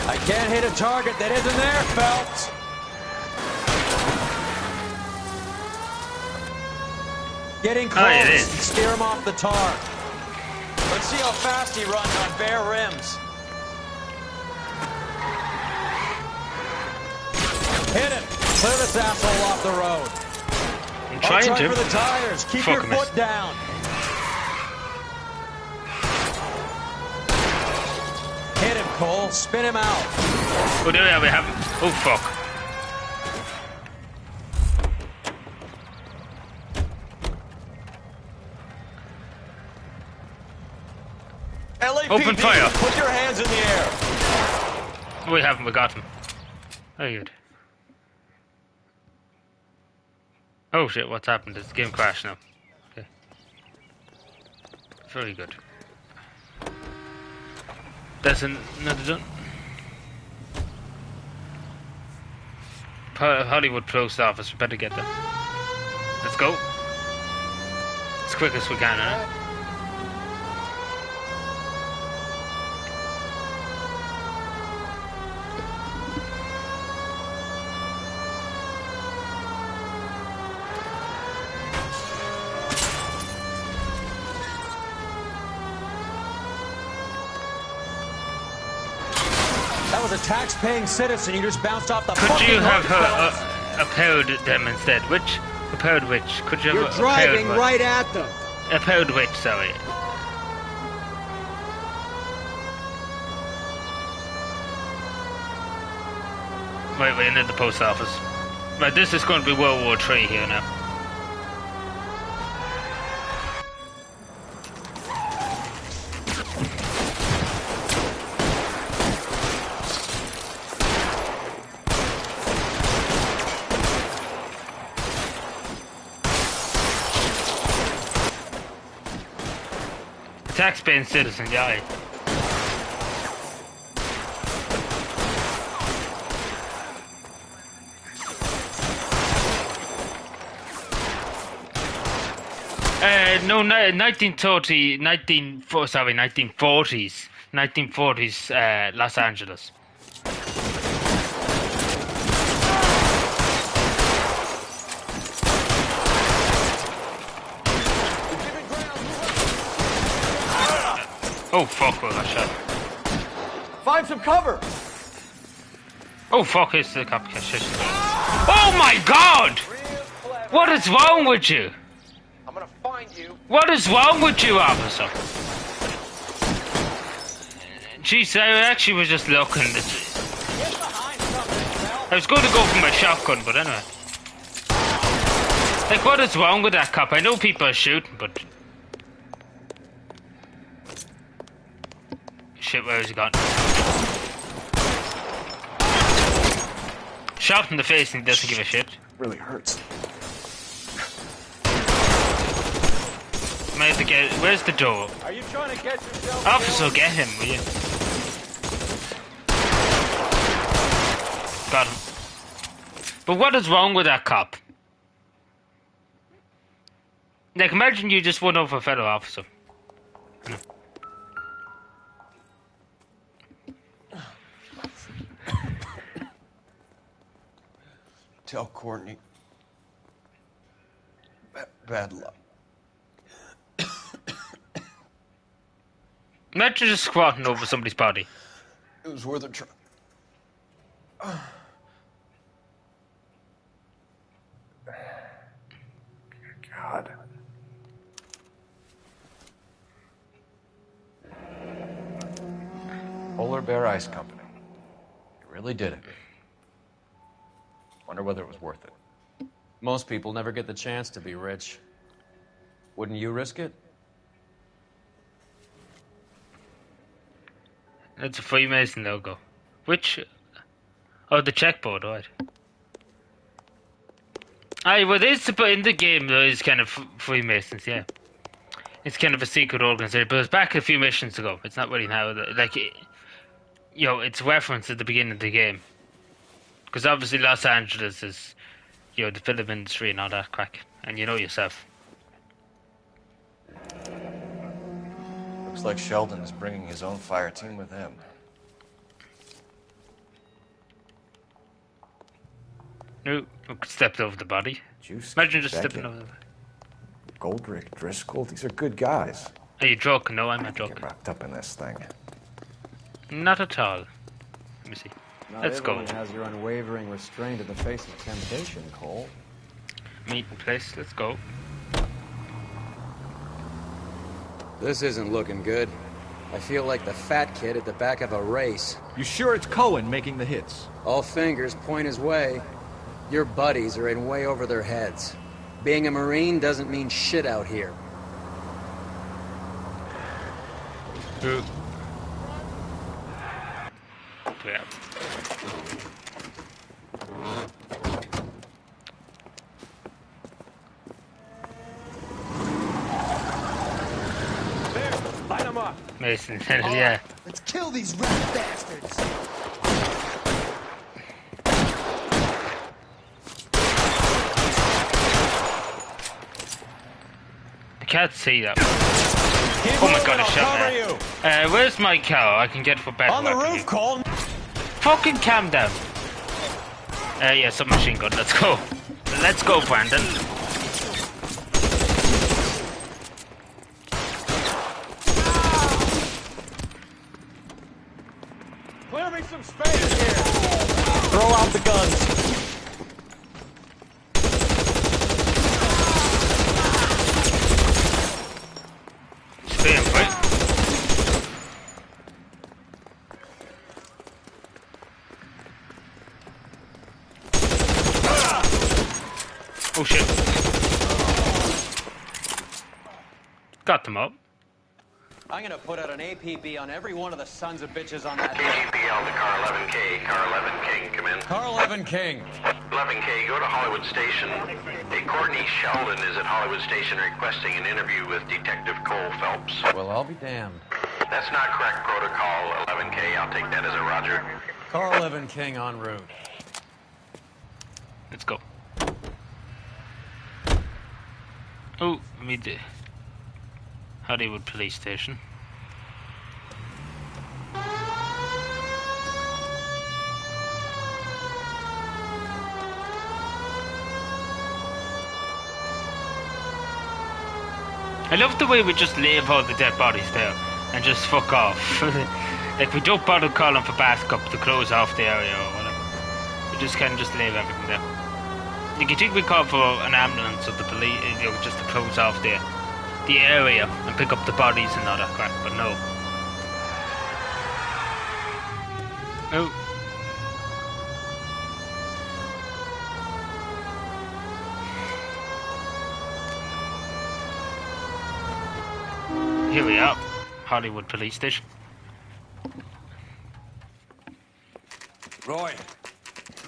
I can't hit a target that isn't there, Phelps. Get in close and steer him off the tar. Let's see how fast he runs on bare rims. Hit him. Clear this asshole off the road. I'm trying I'll try to. for the tires. Keep your foot down. Hit him, Cole. Spin him out. Oh, there we have him. Oh, fuck. LAPD, Open fire. Put your hands in the air. We haven't. We got him. Very good. Oh shit, what's happened? This game crashed now. Okay. Very good. That's another done. Hollywood post office, we better get them. Let's go. quick as we can, huh? That was a tax-paying citizen. You just bounced off the Could you have underpass. upheld them instead? Which? Upheld which? Could you have You're driving upheld right at them. Upheld which, sorry. Right, we're in at the post office. Right, this is going to be World War III here now. Tax-paying citizen, yeah. No, 1940s, 1940s, Los Angeles. Oh fuck, we got shot. Find some cover! Oh fuck, it's the copycat shit. Oh my god! What is wrong with you? I'm gonna find you. What is wrong with you, officer? Jeez, I actually was just looking. I was going to go for my shotgun, but anyway. Like, what is wrong with that cop? I know people are shooting, but... Shit, where has he gone? Shot in the face and he doesn't give a shit. Really hurts. Might have to get... Where's the door? Are you trying to get yourself... Officer, get him, will you? Got him. But what is wrong with that cop? Like, imagine you just won over a fellow officer. Tell Courtney. Bad luck. Imagine just squatting over somebody's body. It was worth a try. God. Polar Bear Ice Company. You really did it. Wonder whether it was worth it. Most people never get the chance to be rich. Wouldn't you risk it? That's a Freemason logo. Which... Oh, the checkboard, right. Aye, well, there's in the game, there is kind of Freemasons, yeah. It's kind of a secret organization, but it's back a few missions ago. It's not really now, like, you know, it's referenced at the beginning of the game. Because obviously Los Angeles is, you know, the film industry and all that crack. And you know yourself. Looks like Sheldon is bringing his own fire team with him. No, stepped over the body. Imagine just Beckett, stepping over the body. Goldrick, Driscoll, these are good guys. Are you drunk? No, I'm not drunk. Get wrapped up in this thing. Not at all. Let me see. Not Let's go. everyone has your unwavering restraint in the face of temptation, Cole. Meeting place, let's go. This isn't looking good. I feel like the fat kid at the back of a race. You sure it's Cohen making the hits? All fingers point his way. Your buddies are in way over their heads. Being a Marine doesn't mean shit out here. Yeah. Light them up. Mason, yeah. Let's kill these rat bastards. I can't see that. Oh my god, I shot there. Where's my cow? I can get for better. On the roof, Cole. Fucking calm down. Yeah, submachine gun. Let's go. Let's go, Brandon. Clear me some space here. Throw out the guns. Spam, right? Oh shit. Got them up. I'm gonna put out an APB on every one of the sons of bitches on that. APL to car 11K. Car 11 King, come in. Car 11 King. 11K, go to Hollywood Station. Hey, Courtney Sheldon is at Hollywood Station requesting an interview with Detective Cole Phelps. Well, I'll be damned. That's not correct protocol, 11K. I'll take that as a roger. Car 11 King en route. Let's go. Oh, me do. Hollywood Police Station. I love the way we just leave all the dead bodies there and just fuck off. Like we don't bother calling for backup to close off the area or whatever. We just kind of just leave everything there. Like you think we call for an ambulance or the police, you know, just to close off the area and pick up the bodies and all that crap, but no. Oh. Here we are, Hollywood Police Station. Roy,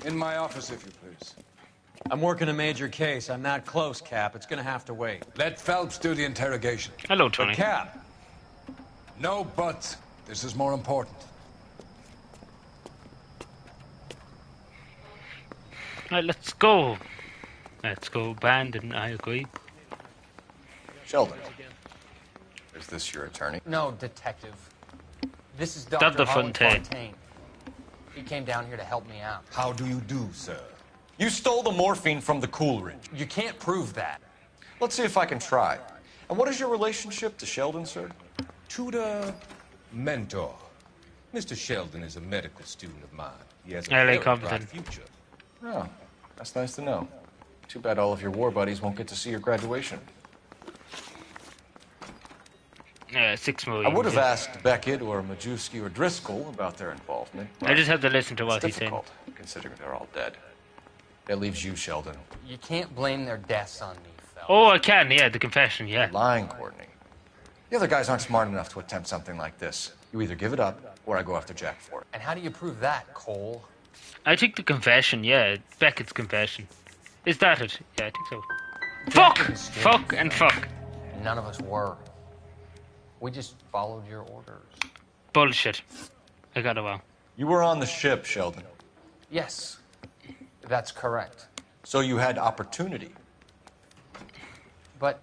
in my office, if you please. I'm working a major case. I'm that close, Cap. It's gonna have to wait. Let Phelps do the interrogation. Hello, Tony. But Cap. No buts. This is more important. Right, let's go. Let's go, Brandon. I agree. Sheldon, is this your attorney? No, detective. This is Dr. Dr. Harlan Fontaine. Fontaine. He came down here to help me out. How do you do, sir? You stole the morphine from the Coolridge. You can't prove that. Let's see if I can try. And what is your relationship to Sheldon, sir? Tutor, mentor. Mr. Sheldon is a medical student of mine. He has a LA very Compton. bright future. Oh, that's nice to know. Too bad all of your war buddies won't get to see your graduation. 6 million. I would have asked Beckett or Majewski or Driscoll about their involvement. I just have to listen to what It's he's saying. difficult, considering they're all dead. That leaves you, Sheldon. You can't blame their deaths on me, Phelps. Oh, I can, yeah, the confession, yeah. Lying, Courtney. The other guys aren't smart enough to attempt something like this. You either give it up, or I go after Jack for it. And how do you prove that, Cole? I think the confession, yeah, Beckett's confession. Is that it? Yeah, I think so. Fuck! Fuck and fuck. None of us were. We just followed your orders. Bullshit. I got it wrong. You were on the ship, Sheldon. Yes, that's correct. So you had opportunity. But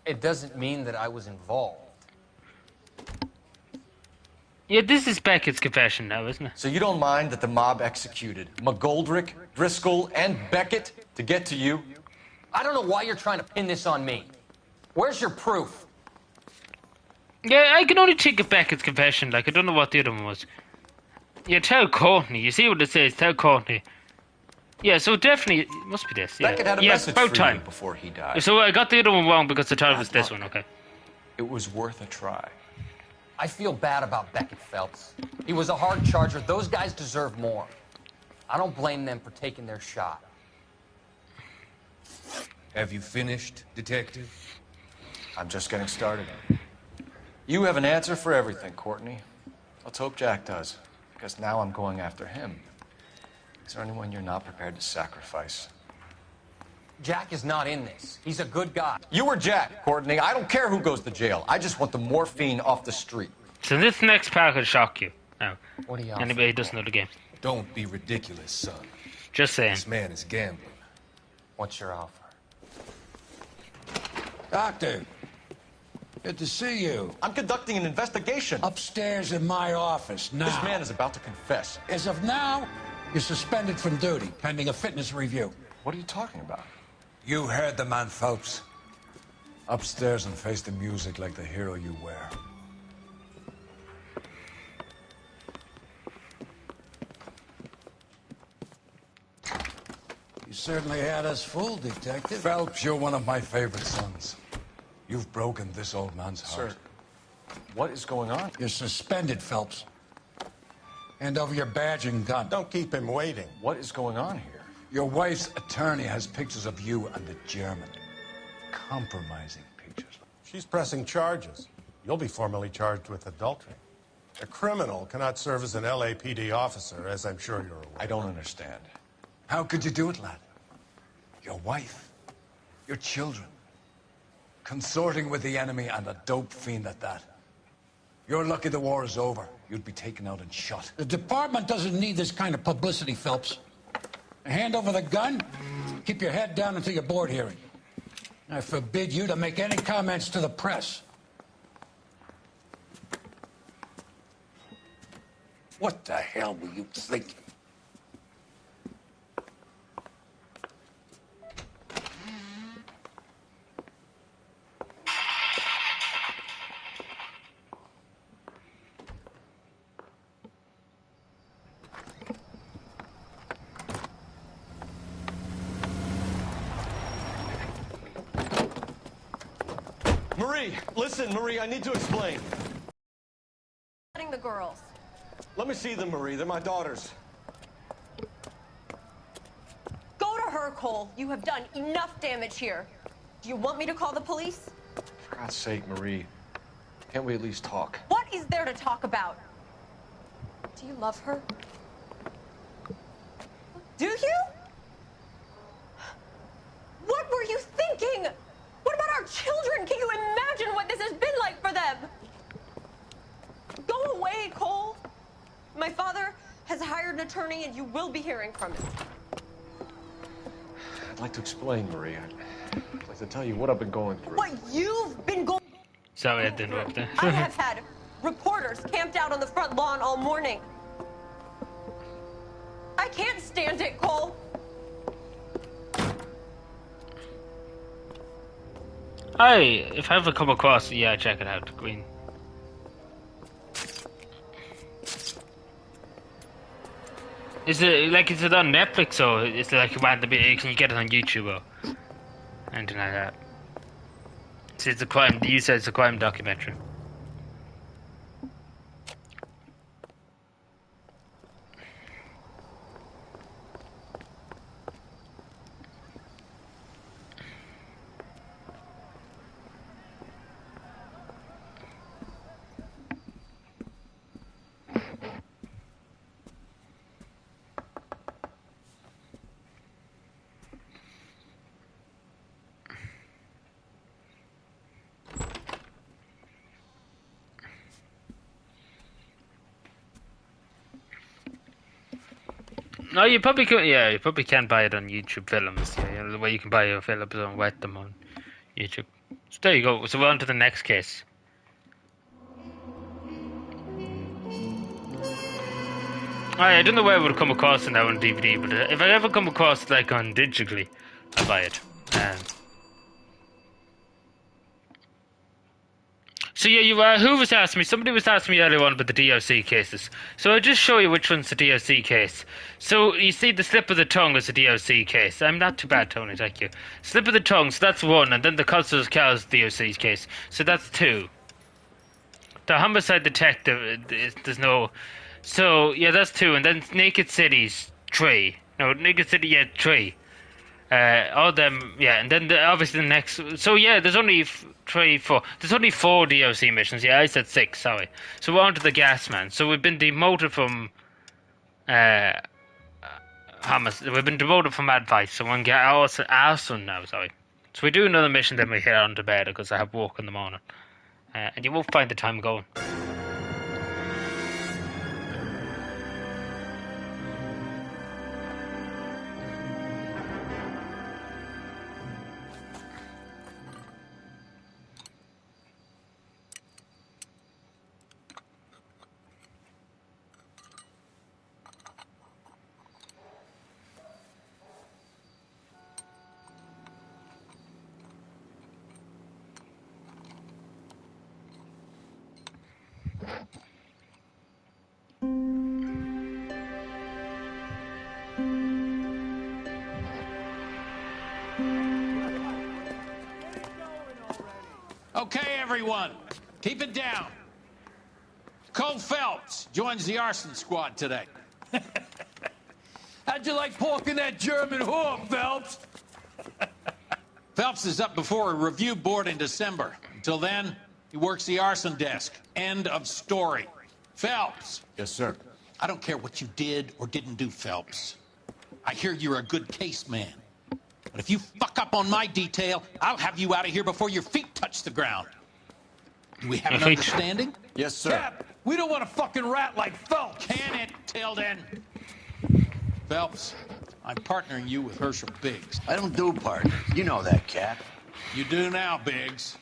it doesn't mean that I was involved. Yeah, this is Beckett's confession now, isn't it? So you don't mind that the mob executed McGoldrick, Driscoll, and Beckett to get to you? I don't know why you're trying to pin this on me. Where's your proof? Yeah, I can only think of Beckett's confession. Like, I don't know what the other one was. Yeah, tell Courtney. You see what it says? Tell Courtney. Yeah, so definitely, it must be this. Yeah, Beckett had a yeah, message about for time. you before he died. So I got the other one wrong because I thought it was this one, okay. It was worth a try. I feel bad about Beckett, Phelps. He was a hard charger. Those guys deserve more. I don't blame them for taking their shot. Have you finished, detective? I'm just getting started. You have an answer for everything, Courtney. Let's hope Jack does, because now I'm going after him. Is there anyone you're not prepared to sacrifice? Jack is not in this. He's a good guy. You or Jack, Courtney. I don't care who goes to jail. I just want the morphine off the street. So this next part will shock you. Now, what do you anybody who doesn't know the game. Don't be ridiculous, son. Just saying. This man is gambling. What's your offer? Doctor, Good to see you. I'm conducting an investigation. Upstairs in my office, now. This man is about to confess. As of now, you're suspended from duty, pending a fitness review. What are you talking about? You heard the man, Phelps. Upstairs and face the music like the hero you were. You certainly had us fooled, Detective. Phelps, you're one of my favorite sons. You've broken this old man's heart. Sir, what is going on? You're suspended, Phelps. Hand over your badge and gun. Don't keep him waiting. What is going on here? Your wife's attorney has pictures of you and the German. Compromising pictures. She's pressing charges. You'll be formally charged with adultery. A criminal cannot serve as an LAPD officer, as I'm sure you're aware. I don't understand. How could you do it, lad? Your wife, your children, consorting with the enemy and a dope fiend at that. You're lucky the war is over. You'd be taken out and shot. The department doesn't need this kind of publicity, Phelps. Hand over the gun, keep your head down until your board hearing. I forbid you to make any comments to the press. What the hell were you thinking? Marie, listen, Marie, I need to explain. The girls. Let me see them, Marie. They're my daughters. Go to her, Cole. You have done enough damage here. Do you want me to call the police? For God's sake, Marie, can't we at least talk? What is there to talk about? Do you love her? Do you? What were you thinking? What about our children? Can you imagine what this has been like for them? Go away, Cole. My father has hired an attorney, and you will be hearing from him. I'd like to explain, Marie. I'd like to tell you what I've been going through. What you've been going Sorry, I didn't interrupt there. I have had reporters camped out on the front lawn all morning. I can't stand it, Cole. Hi, if I ever come across it, yeah, check it out. Green. Is it on Netflix or is it like can you get it on YouTube or anything like that? So it's a crime. You said it's a crime documentary. No, you probably could. Yeah, you probably can buy it on YouTube Films. Yeah, you know, the way you can buy your films and wet them on YouTube. So there you go. So we're on to the next case. I don't know where I would come across it now on DVD, but if I ever come across it like on digitally, I'll buy it. So yeah, who was asking me? Somebody was asking me earlier on about the DOC cases. So I'll just show you which one's the DOC case. So you see the slip of the tongue is the DOC case. I'm not too bad, Tony, thank you. Slip of the tongue, so that's one, and then the Custer's Cows DOC case. So that's two. The homicide detective, there's no... So, yeah, that's two, and then Naked City's three. No, Naked City, yeah, three. All them, yeah, and then obviously the next... So, yeah, there's only three, four. There's only 4 DOC missions. Yeah, I said 6, sorry. So we're on to the gas man. So we've been demoted from... We've been demoted from advice. So we're on Arson now, sorry. So we do another mission, then we head on to bed, because I have work in the morning. And you won't find the time going. Okay, everyone, keep it down. Cole Phelps joins the arson squad today. How'd you like porking that German whore, Phelps? Phelps is up before a review board in December. Until then, he works the arson desk. End of story. Phelps. Yes, sir. I don't care what you did or didn't do, Phelps. I hear you're a good case man. But if you fuck up on my detail, I'll have you out of here before your feet touch the ground. Do we have an understanding? Yes, sir. Cap, we don't want a fucking rat like Phelps. Can it, Tilden? Phelps, I'm partnering you with Herschel Biggs. I don't do partners. You know that, Cap. You do now, Biggs.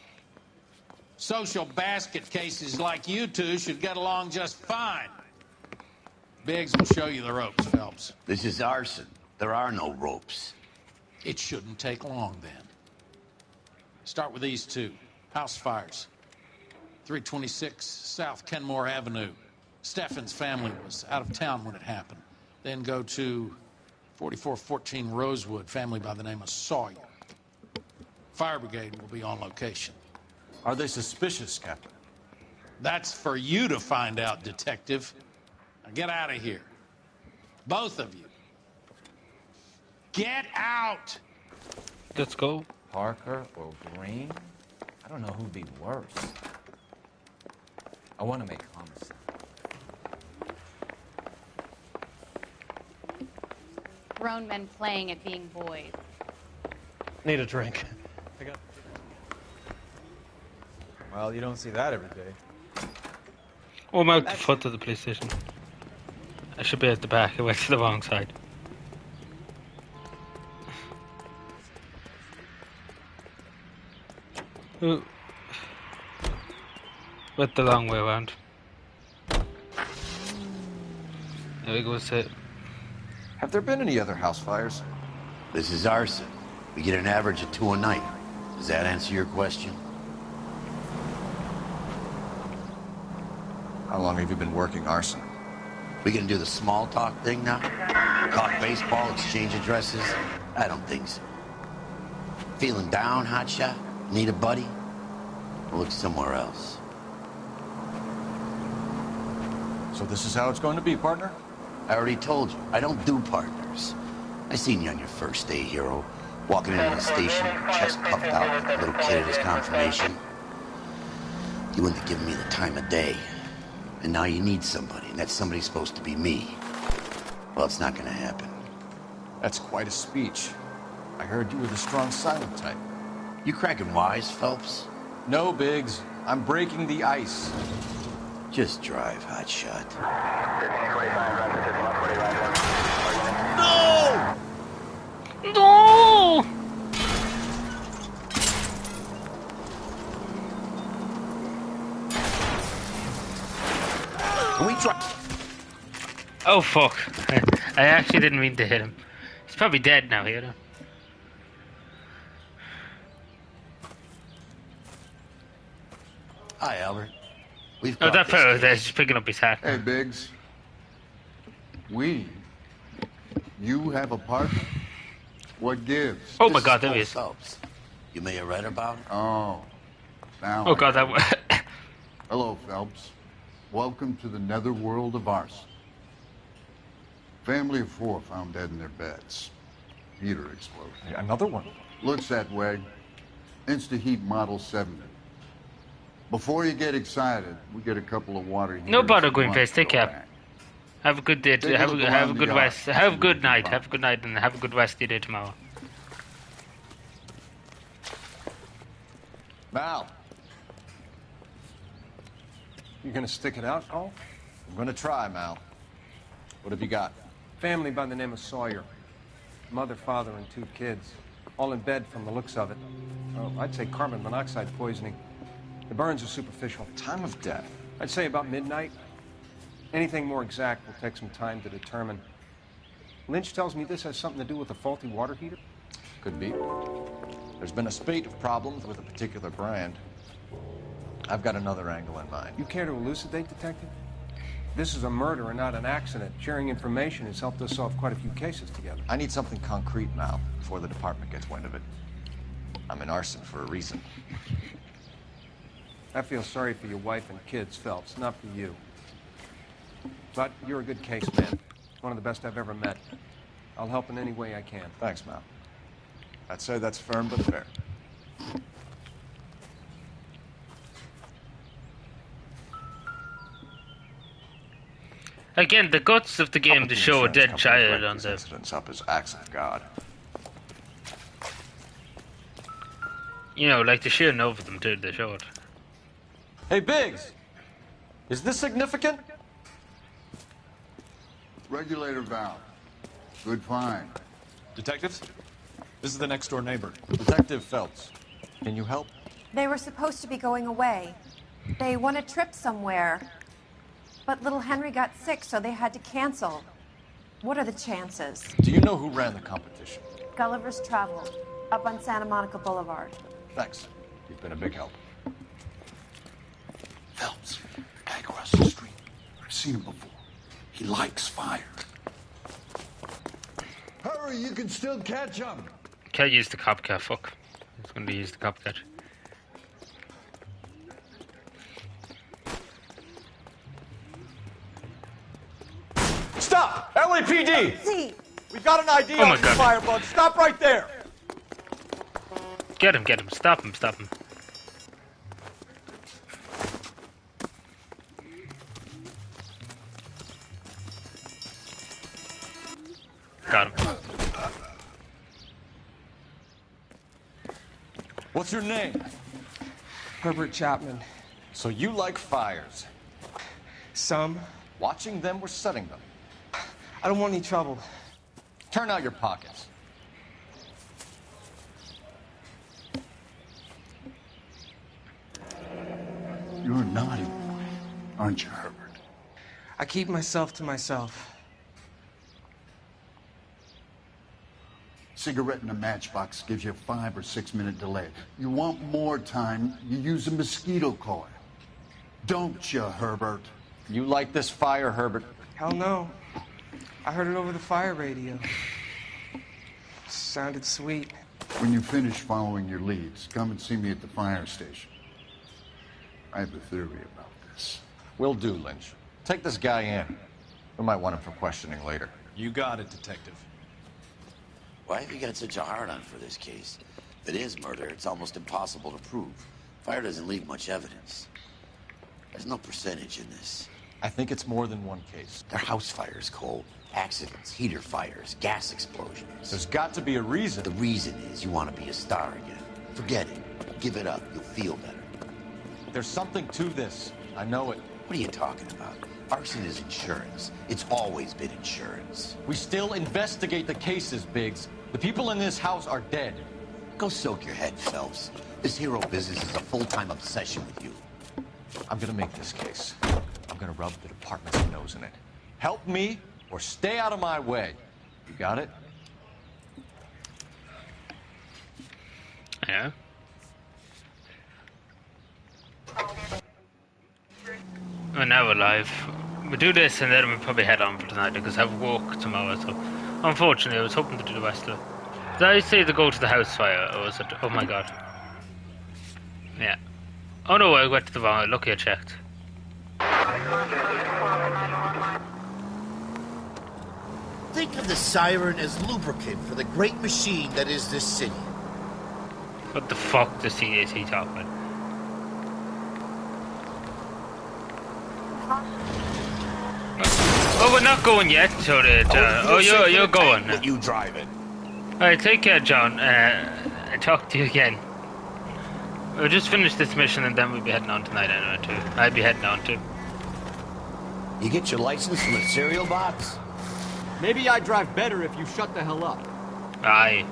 Social basket cases like you two should get along just fine. Biggs will show you the ropes, Phelps. This is arson. There are no ropes. It shouldn't take long, then. Start with these two. House fires. 326 South Kenmore Avenue. Steffen's family was out of town when it happened. Then go to 4414 Rosewood, family by the name of Sawyer. Fire brigade will be on location. Are they suspicious, Captain? That's for you to find out, Detective. Now get out of here. Both of you. Get out! Let's go. Parker or Green? I don't know who'd be worse. I want to make homicide. Grown men playing at being boys. Need a drink. Well, you don't see that every day. Oh, I'm out the foot of the police station. I should be at the back. I went to the wrong side. Ooh. Went the long way around. There we go, sit. Have there been any other house fires? This is arson. We get an average of 2 a night. Does that answer your question? How long have you been working arson? We gonna do the small talk thing now? Talk baseball, exchange addresses? I don't think so. Feeling down, hotshot? Need a buddy? We'll look somewhere else. So this is how it's going to be, partner? I already told you, I don't do partners. I seen you on your first day, hero. Walking into the station, chest puffed out like a little kid at his confirmation. You wouldn't have given me the time of day. And now you need somebody, and that somebody's supposed to be me. Well, it's not gonna happen. That's quite a speech. I heard you were the strong silent type. You cracking wise, Phelps? No, Biggs. I'm breaking the ice. Just drive, hotshot. No! No! Can we try? Oh fuck! I actually didn't mean to hit him. He's probably dead now, you know. Hi, Albert. We've Oh, that fellow there's just picking up his hat. Hey, Biggs. You have a partner? What gives? Oh my god, there he is. Phelps. You may have read about it? Oh. Now Oh god, that Hello, Phelps. Welcome to the netherworld of arson. Family of 4 found dead in their beds. Heater exploded. Another one? Looks that way. Insta-heat Model 70. Before you get excited, we get a couple of water heaters. No bother, and Green lunch Face. Take to go care. back. Have a good day. Take a Have look a around good the rest. yard. Have a good night. Have a good night, and have a good rest of your day tomorrow. Mal. You gonna stick it out, Cole? I'm gonna try, Mal. What have you got? Family by the name of Sawyer. Mother, father, and 2 kids. All in bed from the looks of it. Oh, I'd say carbon monoxide poisoning. The burns are superficial. Time of death? I'd say about midnight. Anything more exact will take some time to determine. Lynch tells me this has something to do with a faulty water heater. Could be. There's been a spate of problems with a particular brand. I've got another angle in mind. You care to elucidate, Detective? This is a murder and not an accident. Sharing information has helped us solve quite a few cases together. I need something concrete, Mal, before the department gets wind of it. I'm in arson for a reason. I feel sorry for your wife and kids, Phelps, not for you. But you're a good case, man. One of the best I've ever met. I'll help in any way I can. Thanks, Mal. I'd say that's firm but fair. Again, the guts of the game to show a dead child on the incidents up as acts of God. You know, like the sheer nerve of them too, they show it. Hey, Biggs! Is this significant? Regulator valve. Good find. Detectives? This is the next door neighbor. Detective Phelps. Can you help? They were supposed to be going away. They won a trip somewhere. But little Henry got sick, so they had to cancel. What are the chances? Do you know who ran the competition? Gulliver's Travel, up on Santa Monica Boulevard. Thanks. You've been a big help. Phelps, the guy across the street. I've seen him before. He likes fire. Hurry, you can still catch him. Can't use the copcat, fuck. I was going to use the copcat. Stop! LAPD! See. We've got an ID Oh on my this God. firebug. Stop right there! Get him, stop him, stop him. Got him. What's your name? Herbert Chapman. So you like fires? Some. Watching them or setting them? I don't want any trouble. Turn out your pockets. You're a naughty boy, aren't you, Herbert? I keep myself to myself. Cigarette in a matchbox gives you a 5 or 6 minute delay. You want more time, you use a mosquito coil. Don't you, Herbert? You like this fire, Herbert? Hell no. I heard it over the fire radio. Sounded sweet. When you finish following your leads, come and see me at the fire station. I have a theory about this. Will do, Lynch. Take this guy in. We might want him for questioning later. You got it, Detective. Why have you got such a hard-on for this case? If it is murder, it's almost impossible to prove. Fire doesn't leave much evidence. There's no percentage in this. I think it's more than one case. They're house fires, Cole. Accidents, heater fires, gas explosions. There's got to be a reason. The reason is you want to be a star again. Forget it. Give it up. You'll feel better. There's something to this. I know it. What are you talking about? Arson is insurance. It's always been insurance. We still investigate the cases, Biggs. The people in this house are dead. Go soak your head, Phelps. This hero business is a full-time obsession with you. I'm gonna make this case. I'm gonna rub the department's nose in it. Help me or stay out of my way. You got it? Yeah. We're now alive. We do this and then we'll probably head on for tonight because I have work tomorrow, so unfortunately I was hoping to do the rest of it. Did I say to go to the house fire or was it? Oh my god. Yeah. Oh no, I went to the wrong. Lucky I checked. Think of the siren as lubricant for the great machine that is this city. What the fuck is he talking about? Oh, we're not going yet, so that, oh, you're going. What you driving? Alright, take care, John. I'll talk to you again. We'll just finish this mission and then we'll be heading on tonight anyway, too. I'll be heading on, too. You get your license from a cereal box? Maybe I'd drive better if you shut the hell up. Aye.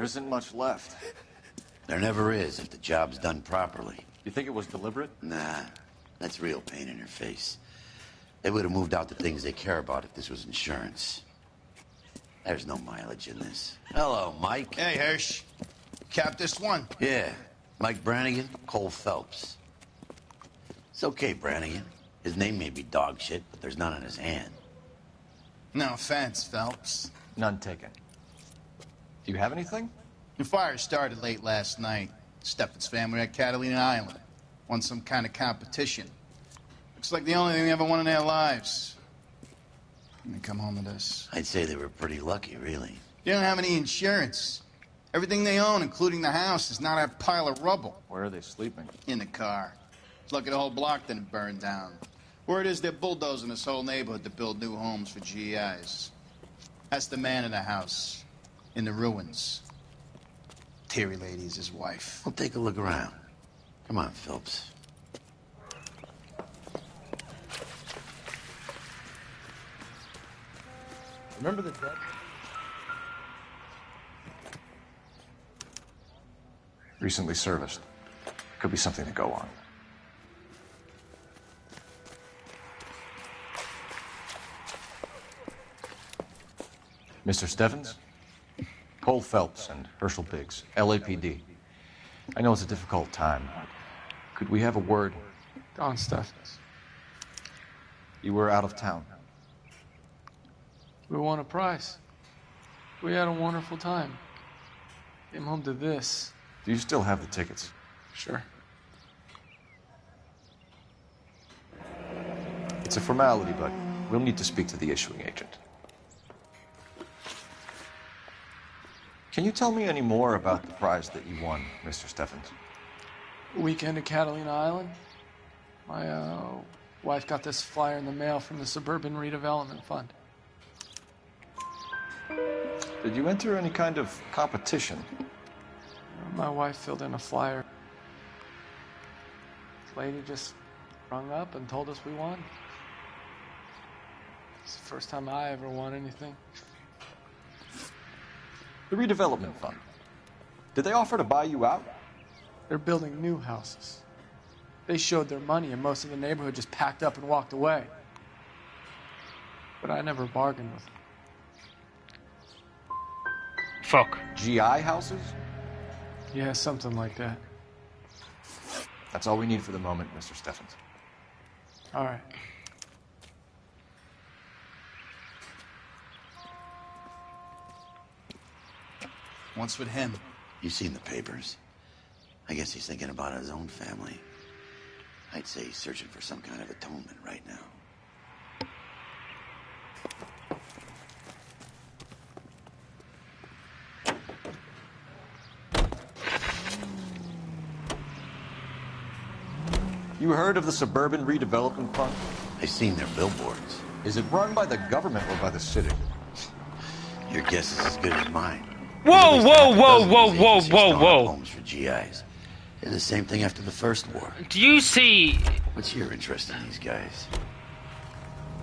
isn't much left. There never is if the job's done properly. You think it was deliberate? Nah, that's real pain in your face. They would have moved out the things they care about if this was insurance. There's no mileage in this. Hello, Mike. Hey, Hirsch. Cap this one? Yeah, Mike Brannigan, Cole Phelps. It's okay, Brannigan. His name may be dog shit, but there's none on his hand. No offense, Phelps. None taken. Do you have anything? The fire started late last night. Steffen's family at Catalina Island. Won some kind of competition. Looks like the only thing they ever won in their lives. And they come home to this. I'd say they were pretty lucky, really. They don't have any insurance. Everything they own, including the house, is not a pile of rubble. Where are they sleeping? In the car. It's lucky the whole block didn't burn down. Word is they're bulldozing this whole neighborhood to build new homes for GIs. That's the man in the house. In the ruins. Terry Lady's his wife. We'll take a look around. Come on, Phelps. Remember the dead? Recently serviced. Could be something to go on. Mr. Steffens? Cole Phelps and Herschel Biggs, LAPD. I know it's a difficult time. Could we have a word? Don Steffens. You were out of town. We won a prize. We had a wonderful time. Came home to this. Do you still have the tickets? Sure. It's a formality, but we'll need to speak to the issuing agent. Can you tell me any more about the prize that you won, Mr. Steffens? Weekend at Catalina Island. My wife got this flyer in the mail from the Suburban Redevelopment Fund. Did you enter any kind of competition? My wife filled in a flyer. This lady just rung up and told us we won. It's the first time I ever won anything. The redevelopment fund. Did they offer to buy you out? They're building new houses. They showed their money and most of the neighborhood just packed up and walked away. But I never bargained with them. Fuck. GI houses? Yeah, something like that. That's all we need for the moment, Mr. Steffens. All right. What's with him? You seen the papers. I guess he's thinking about his own family. I'd say he's searching for some kind of atonement right now. You heard of the Suburban Redevelopment Fund? I've seen their billboards. Is it run by the government or by the city? Your guess is as good as mine. Whoa, whoa, whoa, whoa, whoa, whoa, whoa. Homes for GIs. Did the same thing after the first war. Do you see... What's your interest in these guys?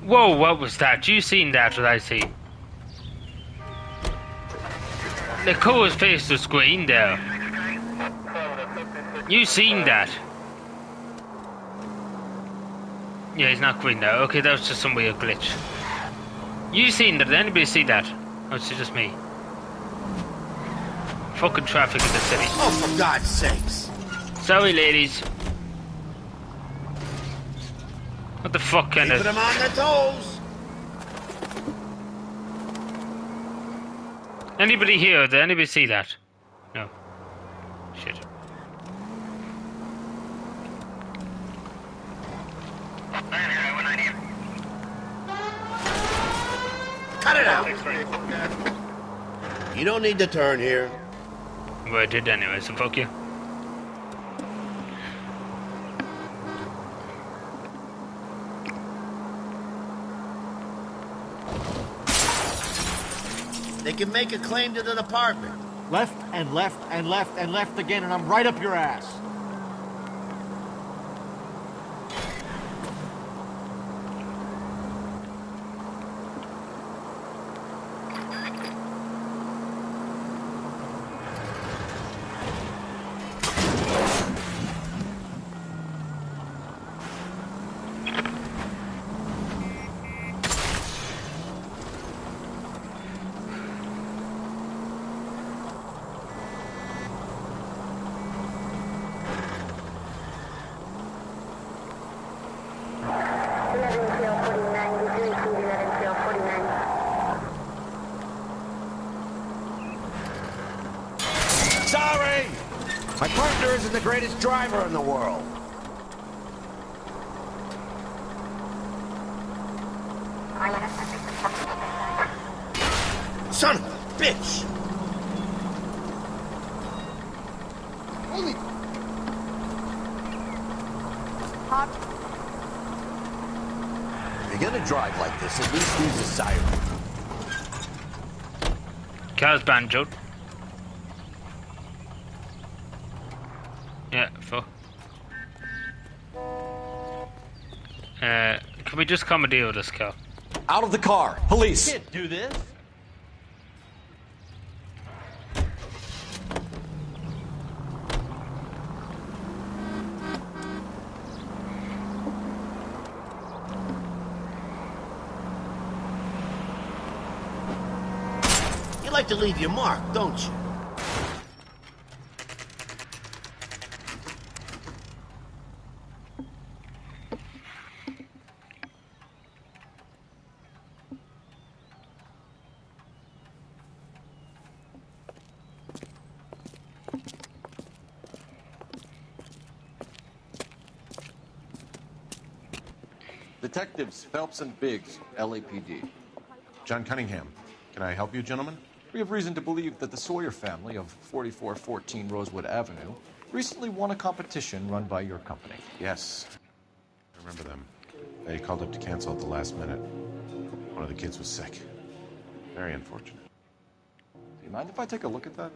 Whoa, what was that? You seen that, what I see? Lakoa's face was green there. You seen that? Yeah, he's not green there. Okay, that was just some weird glitch. You seen that? Did anybody see that? Or is it just me? Fucking traffic in the city. Oh, for God's sakes. Sorry, ladies. What the fuck kind of... Keeping them on their toes. Anybody here? Did anybody see that? No. Shit. Cut it out. You don't need to turn here. Well, I did anyway, so fuck you. They can make a claim to the department. Left and left and left and left again, and I'm right up your ass. Sorry! My partner isn't the greatest driver in the world. Son of a bitch! Holy... Pop. If you're gonna drive like this, at least use a siren. Car's banjoed. Yeah, fuck. Can we just commandeer this car? Out of the car! Police! Can't do this. You like to leave your mark, don't you? Detectives Phelps and Biggs, LAPD. John Cunningham. Can I help you, gentlemen? We have reason to believe that the Sawyer family of 4414 Rosewood Avenue recently won a competition run by your company. Yes. I remember them. They called up to cancel at the last minute. One of the kids was sick. Very unfortunate. Do you mind if I take a look at that?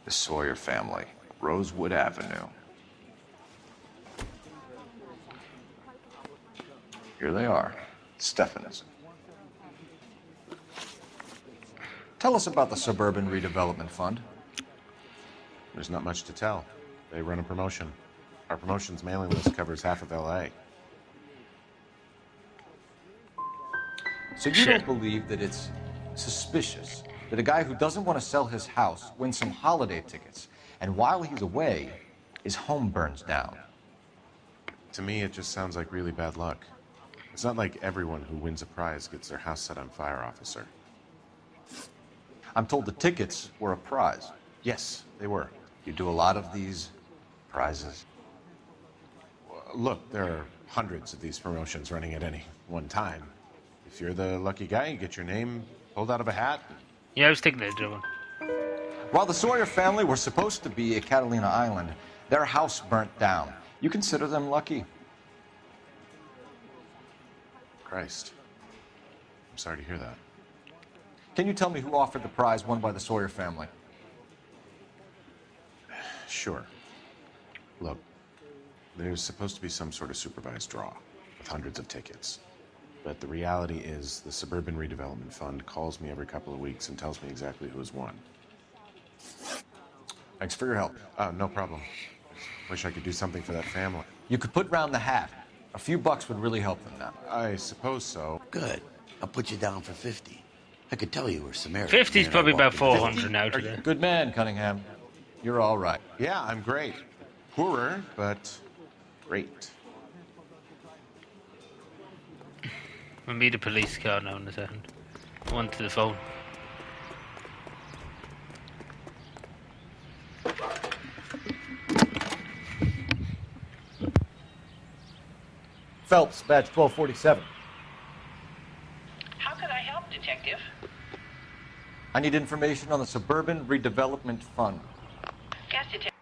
The Sawyer family, Rosewood Avenue. Here they are, Stephanism. Tell us about the Suburban Redevelopment Fund. There's not much to tell. They run a promotion. Our promotion's mailing list covers half of LA. So you don't believe that it's suspicious that a guy who doesn't want to sell his house wins some holiday tickets, and while he's away, his home burns down? To me, it just sounds like really bad luck. It's not like everyone who wins a prize gets their house set on fire, officer. I'm told the tickets were a prize. Yes, they were. You do a lot of these prizes? Look, there are hundreds of these promotions running at any one time. If you're the lucky guy, you get your name pulled out of a hat. Yeah, I was thinking they'd do one. While the Sawyer family were supposed to be at Catalina Island, their house burnt down. You consider them lucky? Christ. I'm sorry to hear that. Can you tell me who offered the prize won by the Sawyer family? Sure. Look, there's supposed to be some sort of supervised draw with hundreds of tickets. But the reality is the Suburban Redevelopment Fund calls me every couple of weeks and tells me exactly who has won. Thanks for your help. No problem. Wish I could do something for that family. You could put round the hat. A few bucks would really help them now. I suppose so. Good. I'll put you down for 50. I could tell you were Samaritan. 50's probably about 400 now today. Good man, Cunningham. You're all right. Yeah, I'm great. Poorer, but great. We'll meet a police car now in a second. One to the phone. Phelps, badge 1247. How can I help, Detective? I need information on the Suburban Redevelopment Fund. Yes, Detective.